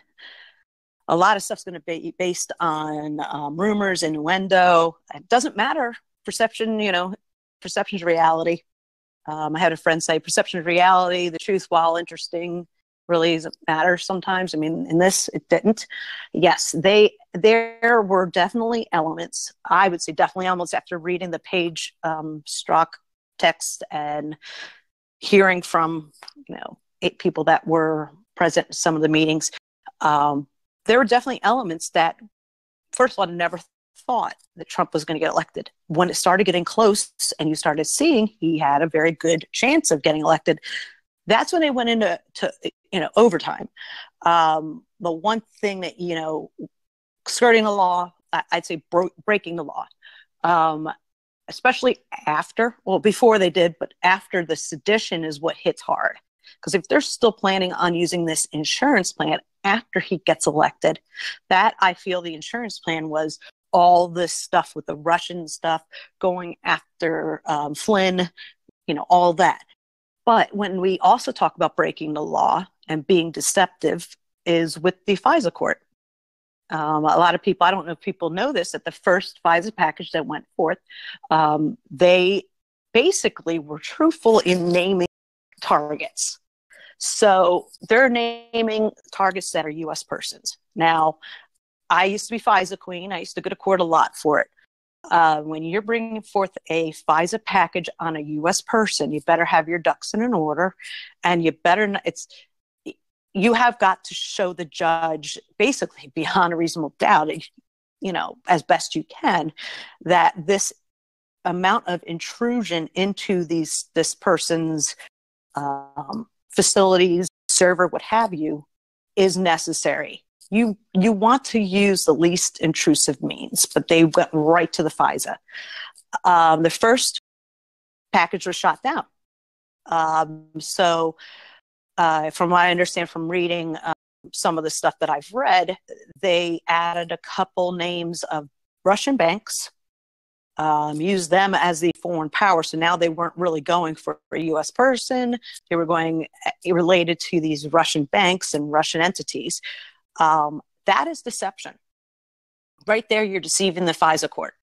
a lot of stuff's going to be based on rumors, innuendo. It doesn't matter. Perception's reality. I had a friend say, perception is reality. The truth, while interesting, really doesn't matter sometimes. I mean, in this, it didn't. Yes, there were definitely elements. I would say definitely elements after reading the page struck text and hearing from, 8 people that were present in some of the meetings. There were definitely elements that, first of all, I never thought that Trump was going to get elected. When it started getting close and you started seeing he had a very good chance of getting elected, that's when they went into overtime. The one thing that, skirting the law, I'd say breaking the law, especially before they did, but after the sedition is what hits hard. Because if they're still planning on using this insurance plan after he gets elected, that I feel the insurance plan was all this stuff with the Russian stuff going after Flynn, all that. But when we also talk about breaking the law and being deceptive is with the FISA court. A lot of people, I don't know if people know this, that the first FISA package that went forth, they basically were truthful in naming targets. So they're naming targets that are U.S. persons. Now, I used to be FISA queen. I used to go to court a lot for it. When you're bringing forth a FISA package on a U.S. person, you better have your ducks in an order, and you better you have got to show the judge, basically beyond a reasonable doubt, as best you can, that this amount of intrusion into this person's facilities, server, what have you, is necessary. You want to use the least intrusive means, but they went right to the FISA. The first package was shot down. So from what I understand from reading some of the stuff that I've read, they added a couple names of Russian banks, used them as the foreign power. So now they weren't really going for a U.S. person. They were going related to these Russian banks and Russian entities. That is deception. Right there, you're deceiving the FISA court.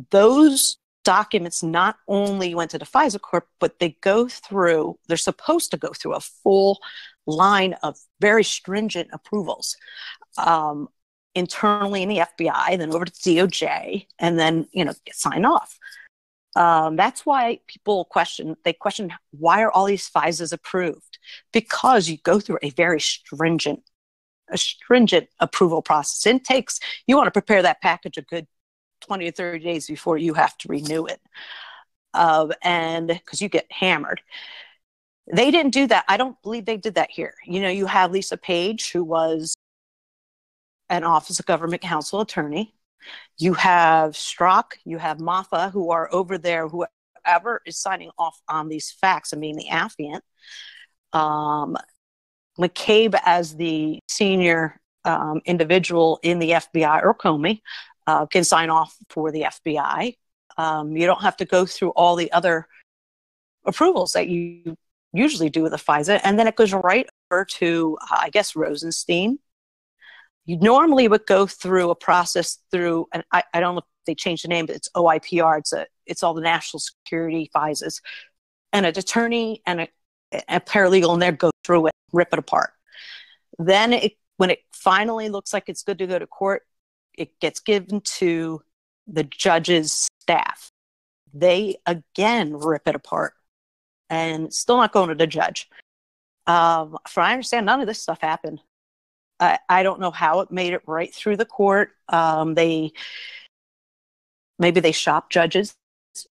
Those documents not only went to the FISA court, but they're supposed to go through a full line of very stringent approvals. Internally in the FBI, then over to DOJ, and then, sign off. That's why people question why are all these FISAs approved? Because you go through a very stringent approval process. You want to prepare that package a good 20 or 30 days before you have to renew it. And because you get hammered. They didn't do that. I don't believe they did that here. You have Lisa Page, who was an Office of Government Counsel attorney. You have Strzok, you have Maffa, who are over there, whoever is signing off on these facts and being the affiant. McCabe, as the senior individual in the FBI, or Comey, can sign off for the FBI. You don't have to go through all the other approvals that you usually do with a FISA. And then it goes right over to, I guess, Rosenstein. You normally would go through a process and I don't know if they changed the name, but it's OIPR. It's all the national security FISAs. And an attorney and a paralegal in there go through it, rip it apart. Then when it finally looks like it's good to go to court, it gets given to the judge's staff. They again rip it apart, and it's still not going to the judge. From what I understand, none of this stuff happened. I don't know how it made it right through the court. Maybe they shopped judges.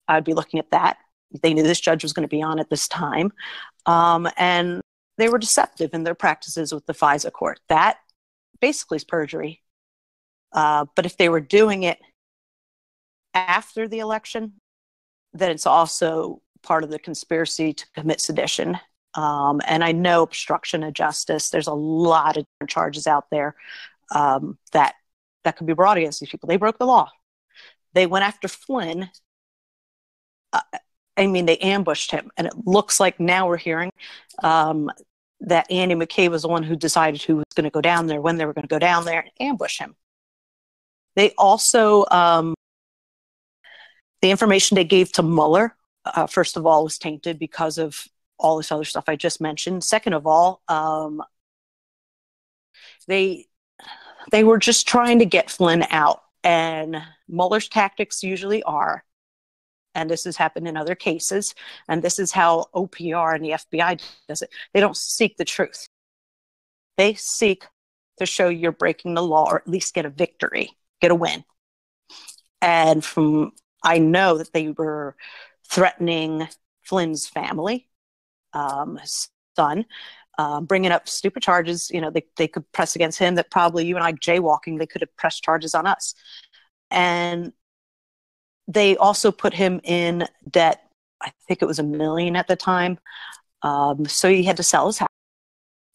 I'd be looking at that. They knew this judge was going to be on at this time. And they were deceptive in their practices with the FISA court. That basically is perjury. But if they were doing it after the election, then it's also part of the conspiracy to commit sedition. And I know obstruction of justice. There's a lot of different charges out there that could be brought against these people. They broke the law. They went after Flynn. They ambushed him. And it looks like now we're hearing that Andy McCabe was the one who decided who was going to go down there, when they were going to go down there and ambush him. They also, the information they gave to Mueller, first of all, was tainted because of all this other stuff I just mentioned. Second of all, they were just trying to get Flynn out. And Mueller's tactics usually are, and this has happened in other cases, and this is how OPR and the FBI does it. They don't seek the truth. They seek to show you're breaking the law, or at least get a victory, get a win. And I know that they were threatening Flynn's family, son, bringing up stupid charges. They could press against him that probably you and I jaywalking, they could have pressed charges on us. And they also put him in debt. I think it was $1 million at the time. So he had to sell his house,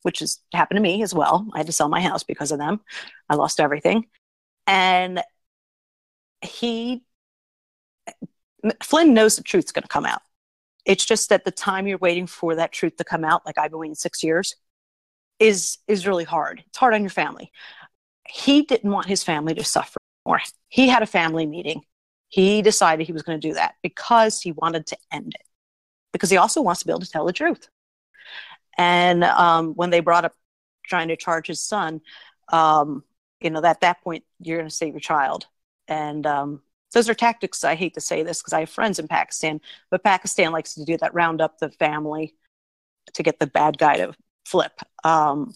which has happened to me as well. I had to sell my house because of them. I lost everything. And Flynn knows the truth's going to come out. It's just that the time you're waiting for that truth to come out, like I've been waiting 6 years, is really hard. It's hard on your family. He didn't want his family to suffer more. He had a family meeting. He decided he was going to do that because he wanted to end it. Because he also wants to be able to tell the truth. And when they brought up trying to charge his son, at that point, you're going to save your child. And those are tactics. I hate to say this because I have friends in Pakistan, but Pakistan likes to do that, round up the family to get the bad guy to flip. I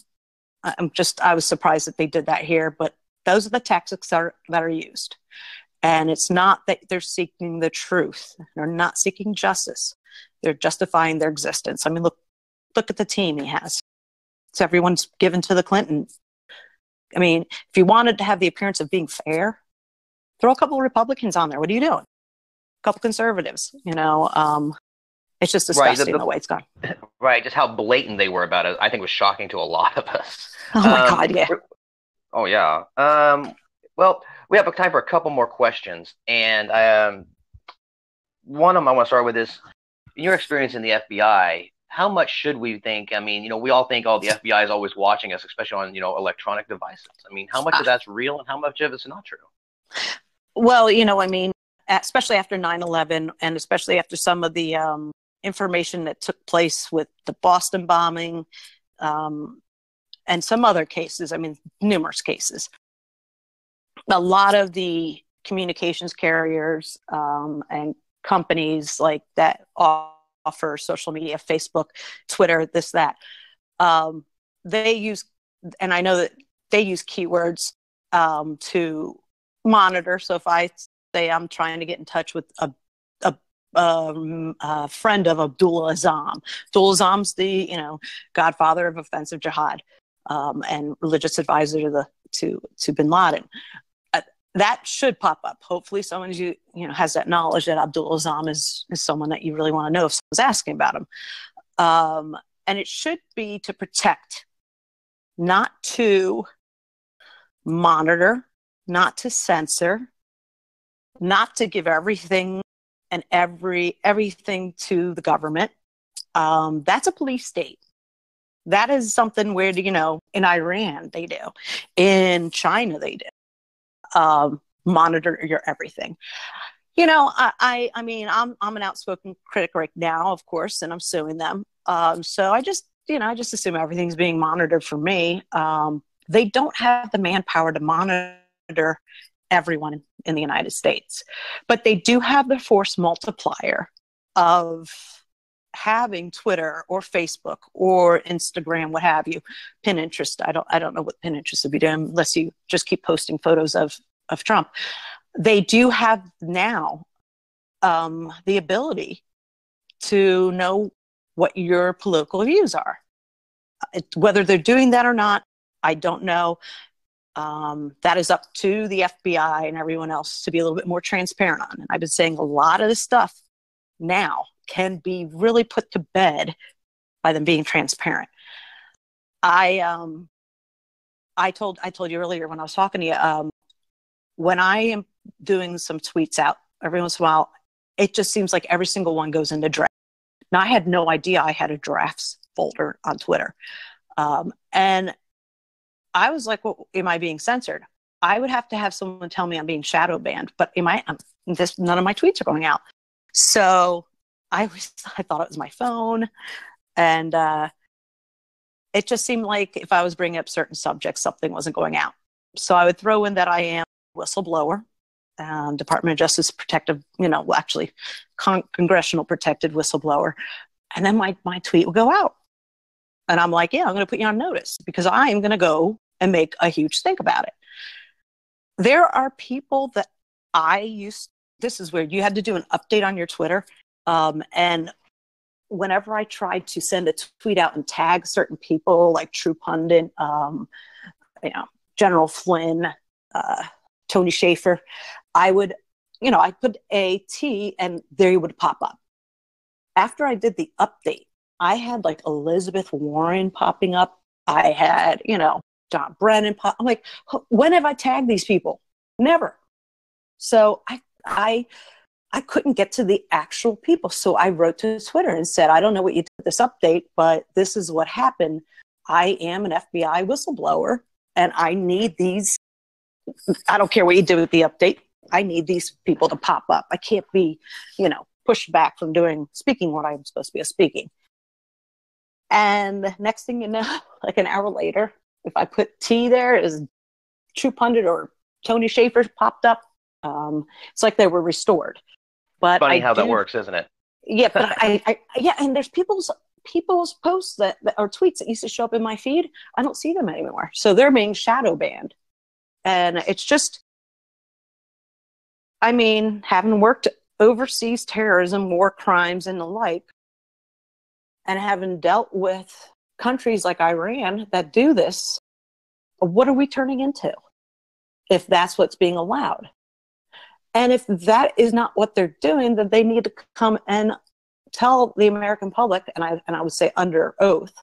was surprised that they did that here, but those are the tactics that are used. And it's not that they're seeking the truth. They're not seeking justice. They're justifying their existence. I mean, look at the team he has. So everyone's given to the Clintons. I mean, if you wanted to have the appearance of being fair, throw a couple of Republicans on there. What are you doing? A couple conservatives, it's just disgusting the way it's gone. Right. Just how blatant they were about it, I think was shocking to a lot of us. Oh my God. Yeah. Oh yeah. Well, we have time for a couple more questions. And one of them I want to start with is, in your experience in the FBI, how much should we think? I mean, we all think, oh, the FBI is always watching us, especially on, electronic devices. I mean, how much of that's real and how much of it's not true? Well, especially after 9/11 and especially after some of the information that took place with the Boston bombing and some other cases, I mean, numerous cases. A lot of the communications carriers and companies like that offer social media, Facebook, Twitter, this, that. They use, and I know that they use keywords to monitor. So if I say I'm trying to get in touch with a friend of Abdul Azam Azam's the godfather of offensive jihad and religious advisor to bin Laden. That should pop up. Hopefully someone has that knowledge that Abdul Azam is someone that you really want to know if someone's asking about him. And it should be to protect, not to monitor, not to censor, not to give everything and everything to the government. That's a police state. That is something where, in Iran they do, in China they do. Monitor your everything. I mean, I'm an outspoken critic right now, of course, and I'm suing them. So I just assume everything's being monitored for me. They don't have the manpower to monitor everyone in the United States, but they do have the force multiplier of having Twitter or Facebook or Instagram, what have you, Pinterest. I don't know what Pinterest would be doing unless you just keep posting photos of Trump. They do have now the ability to know what your political views are. Whether they're doing that or not, I don't know. That is up to the FBI and everyone else to be a little bit more transparent on. And I've been saying a lot of this stuff now can be really put to bed by them being transparent. I told you earlier when I was talking to you, when I am doing some tweets out every once in a while, it just seems like every single one goes into draft. Now, I had no idea I had a drafts folder on Twitter. And I was like, well, am I being censored? I would have to have someone tell me I'm being shadow banned, but none of my tweets are going out. So I thought it was my phone. And it just seemed like if I was bringing up certain subjects, something wasn't going out. So I would throw in that I am a whistleblower, Department of Justice protective, actually congressional protected whistleblower. And then my tweet would go out. And I'm like, yeah, I'm going to put you on notice because I am going to go and make a huge stink about it. There are people that this is where you had to do an update on your Twitter. And whenever I tried to send a tweet out and tag certain people like True Pundit, General Flynn, Tony Schaefer, I put a T and there you would pop up. After I did the update, I had like Elizabeth Warren popping up. I had, John Brennan I'm like, when have I tagged these people? Never. So I couldn't get to the actual people. So I wrote to Twitter and said, I don't know what you did with this update, but this is what happened. I am an FBI whistleblower and I need these. I don't care what you do with the update. I need these people to pop up. I can't be, pushed back from speaking what I'm supposed to be speaking. And next thing you know, like an hour later, if I put T there, it was True Pundit or Tony Schaefer popped up. It's like they were restored. But Funny how that works, isn't it? Yeah, but yeah, and there's people's posts that or tweets that used to show up in my feed. I don't see them anymore, so they're being shadow banned, and it's just, I mean, having worked overseas terrorism, war crimes, and the like, and having dealt with countries like Iran that do this, what are we turning into if that's what's being allowed? And if that is not what they're doing, then they need to come and tell the American public, and I would say under oath,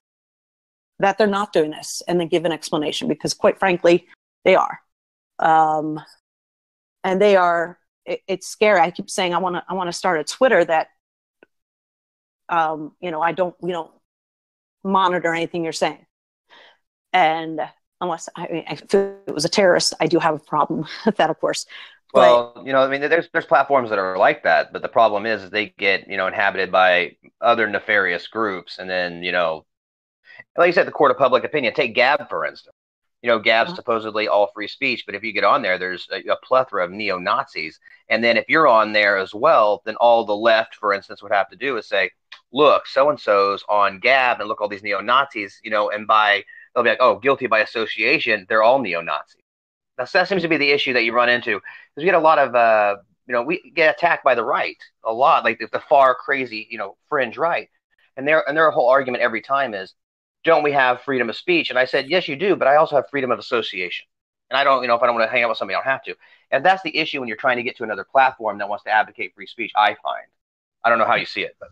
that they're not doing this, and then give an explanation, because quite frankly, they are. And they are, it's scary. I keep saying I want to start a Twitter that, we don't monitor anything you're saying. And unless, if it was a terrorist, I do have a problem with that, of course. Well, there's platforms that are like that, but the problem is they get, inhabited by other nefarious groups. And then, like you said, the court of public opinion. Take Gab, for instance. Gab's supposedly all free speech, but if you get on there, there's a plethora of neo-Nazis. And then if you're on there as well, then all the left, for instance, would have to do is say, look, so-and-so's on Gab, and look, all these neo-Nazis, and they'll be like, oh, guilty by association, they're all neo-Nazis. That seems to be the issue that you run into, because we get a lot of, we get attacked by the right a lot, like the far crazy, fringe right. And their whole argument every time is, don't we have freedom of speech? And I said, yes, you do, but I also have freedom of association. And I don't, if I don't want to hang out with somebody, I don't have to. And that's the issue when you're trying to get to another platform that wants to advocate free speech, I find. I don't know how you see it, but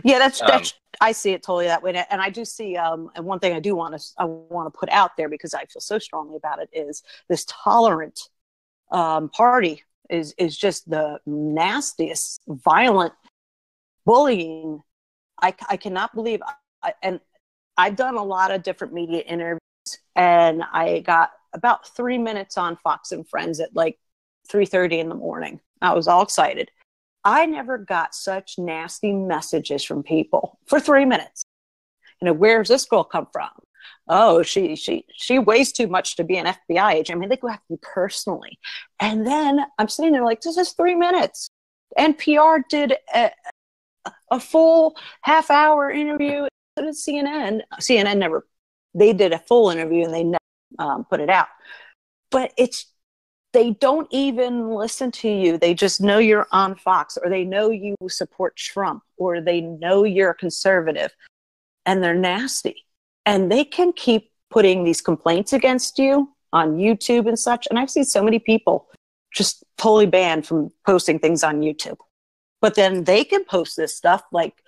yeah, that's I see it totally that way, and I do see. And one thing I want to put out there, because I feel so strongly about it, is this tolerant party is just the nastiest, violent bullying. I cannot believe. And I've done a lot of different media interviews, and I got about 3 minutes on Fox and Friends at like 3:30 in the morning. I was all excited. I never got such nasty messages from people for 3 minutes. Where's this girl come from? Oh, she weighs too much to be an FBI agent. I mean, they go after me personally. And then I'm sitting there like, this is 3 minutes. NPR did a full half-hour interview. So did CNN. CNN never, they did a full interview and they never put it out. But they don't even listen to you. They just know you're on Fox, or they know you support Trump, or they know you're a conservative, and they're nasty. And they can keep putting these complaints against you on YouTube and such. And I've seen so many people just totally banned from posting things on YouTube. But then they can post this stuff like,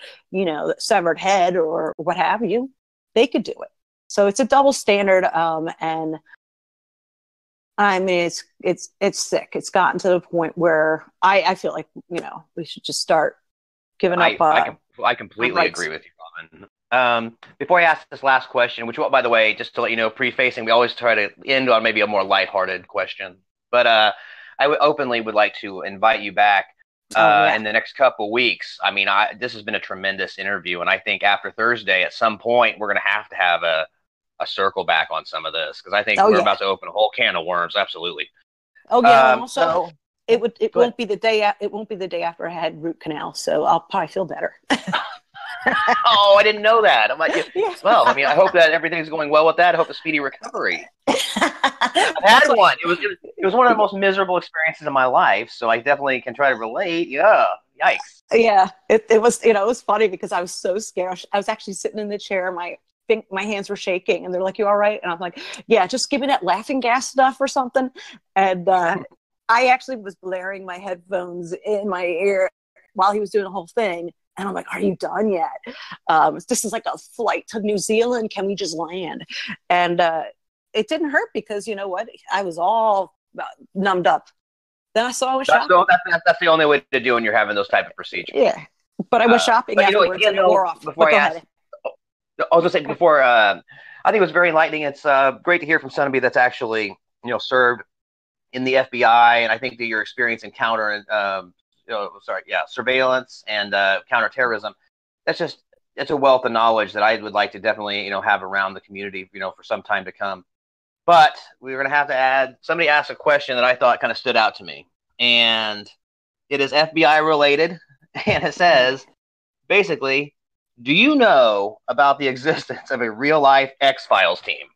severed head or what have you. They could do it. So it's a double standard. And I mean, it's sick. It's gotten to the point where I feel like, we should just start giving up. I completely agree with you, Robyn. Before I ask this last question, which, by the way, just to let you know, prefacing, we always try to end on maybe a more lighthearted question. But I openly would like to invite you back in the next couple of weeks. I mean, this has been a tremendous interview, and I think after Thursday, at some point, we're going to have a circle back on some of this, because I think we're about to open a whole can of worms. Absolutely. Oh yeah. Also, it won't be the day after I had root canal, so I'll probably feel better. Oh, I didn't know that. I'm like, well, I mean, I hope that everything's going well with that. I hope a speedy recovery. I've had one. It was one of the most miserable experiences of my life, so I definitely can try to relate. Yeah. Yikes. Yeah. It was, it was funny because I was so scared. I was actually sitting in the chair. My hands were shaking, and they're like, you all right? And I'm like, yeah, just give me that laughing gas stuff or something. And I actually was blaring my headphones in my ear while he was doing the whole thing. And I'm like, are you done yet? This is like a flight to New Zealand. Can we just land? And it didn't hurt, because you know what? I was all numbed up. Then I saw I was shopping. That's the only way to do when you're having those type of procedures. Yeah. But I was shopping afterwards, and it wore off. Before I was going to say before, I think it was very enlightening. It's great to hear from somebody that's actually, served in the FBI, and I think that your experience in surveillance and counterterrorism, it's a wealth of knowledge that I would like to definitely, have around the community, for some time to come. But we were going to have to add, somebody asked a question that I thought kind of stood out to me. And it is FBI related. And it says, basically, do you know about the existence of a real life X-Files team?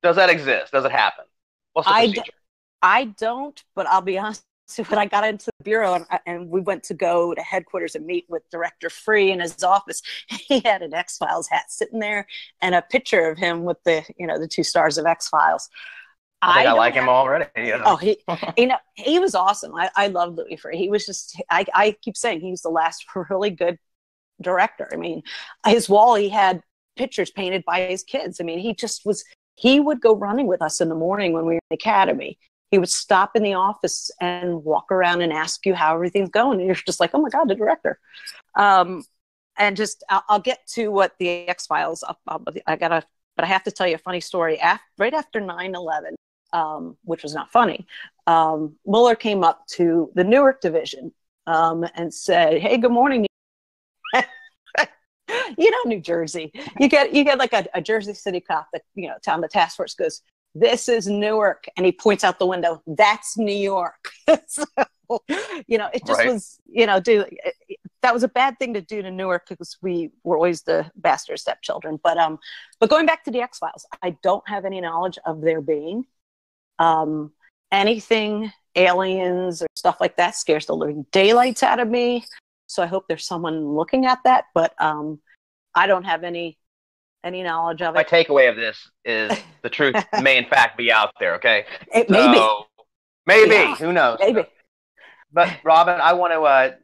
Does that exist? Does it happen? What's the procedure? I don't, but I'll be honest. So when I got into the bureau and we went to go to headquarters and meet with Director Free in his office, he had an X-Files hat sitting there and a picture of him with the 2 stars of X-Files. I think I like him already. Yeah. Oh, he was awesome. I love Louis Free. He was just, I keep saying he's the last really good director. I mean, his wall, he had pictures painted by his kids. I mean, he would go running with us in the morning when we were in the academy. He would stop in the office and walk around and ask you how everything's going. And you're just like, oh my God, the director. And just, I'll get to what the X-Files, but I have to tell you a funny story. Right after 9/11, which was not funny, Mueller came up to the Newark division and said, hey, good morning. New Jersey, you get like a Jersey City cop that, telling the task force goes, this is Newark. And he points out the window. That's New York. So, it just right. was, that was a bad thing to do to Newark because we were always the bastard stepchildren. But going back to the X-Files, I don't have any knowledge of there being anything, aliens or stuff like that scares the living daylights out of me. So I hope there's someone looking at that, but I don't have any knowledge of it. My takeaway of this is the truth may in fact be out there. Okay, maybe, yeah. Who knows? Maybe. But Robyn, I want to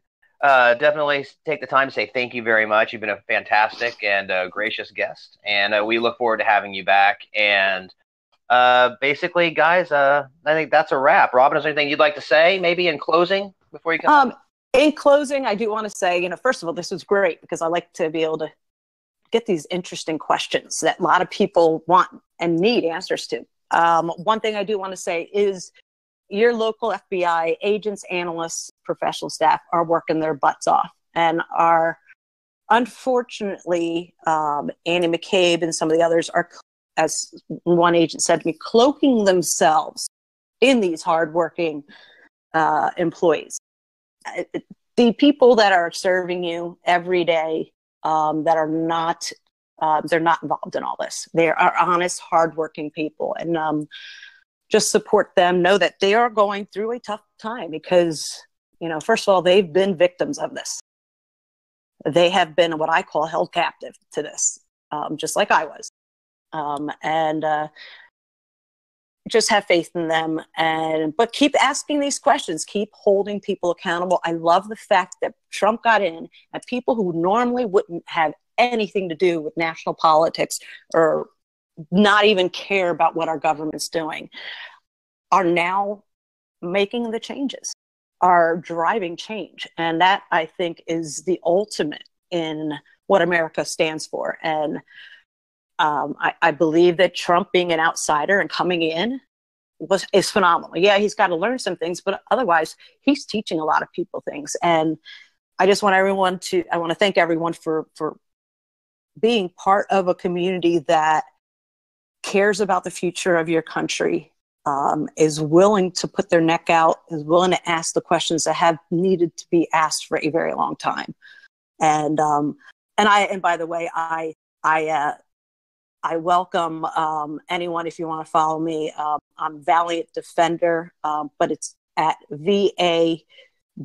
definitely take the time to say thank you very much. You've been a fantastic and gracious guest, and we look forward to having you back. And basically, guys, I think that's a wrap. Robyn, is there anything you'd like to say, maybe in closing before you come? In closing, I do want to say, first of all, this was great because I like to be able to get these interesting questions that a lot of people want and need answers to. One thing I do want to say is your local FBI agents, analysts, professional staff are working their butts off and are, unfortunately, Annie McCabe and some of the others are, as one agent said to me, cloaking themselves in these hardworking employees. The people that are serving you every day that are not, they're not involved in all this. They are honest, hardworking people, and just support them. Know that they are going through a tough time because, first of all, they've been victims of this. They have been what I call held captive to this, just like I was. And just have faith in them, but keep asking these questions, keep holding people accountable. I love the fact that Trump got in and people who normally wouldn't have anything to do with national politics or not even care about what our government's doing are now making the changes, are driving change. And that, I think, is the ultimate in what America stands for. And I believe that Trump being an outsider and coming in is phenomenal. Yeah, he's got to learn some things, but otherwise he's teaching a lot of people things. And I just want I want to thank everyone for being part of a community that cares about the future of your country, is willing to put their neck out, is willing to ask the questions that have needed to be asked for a very long time. And by the way, I welcome anyone if you want to follow me. I'm Valiant Defender, but it's at VA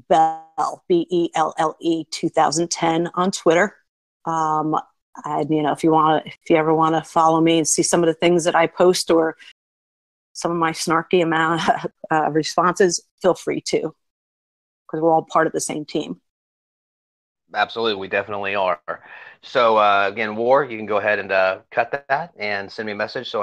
Bell, BELLE 2010 on Twitter. If you ever want to follow me and see some of the things that I post or some of my snarky amount of responses, feel free to, because we're all part of the same team. Absolutely, we definitely are. So again, War, you can go ahead and cut that and send me a message so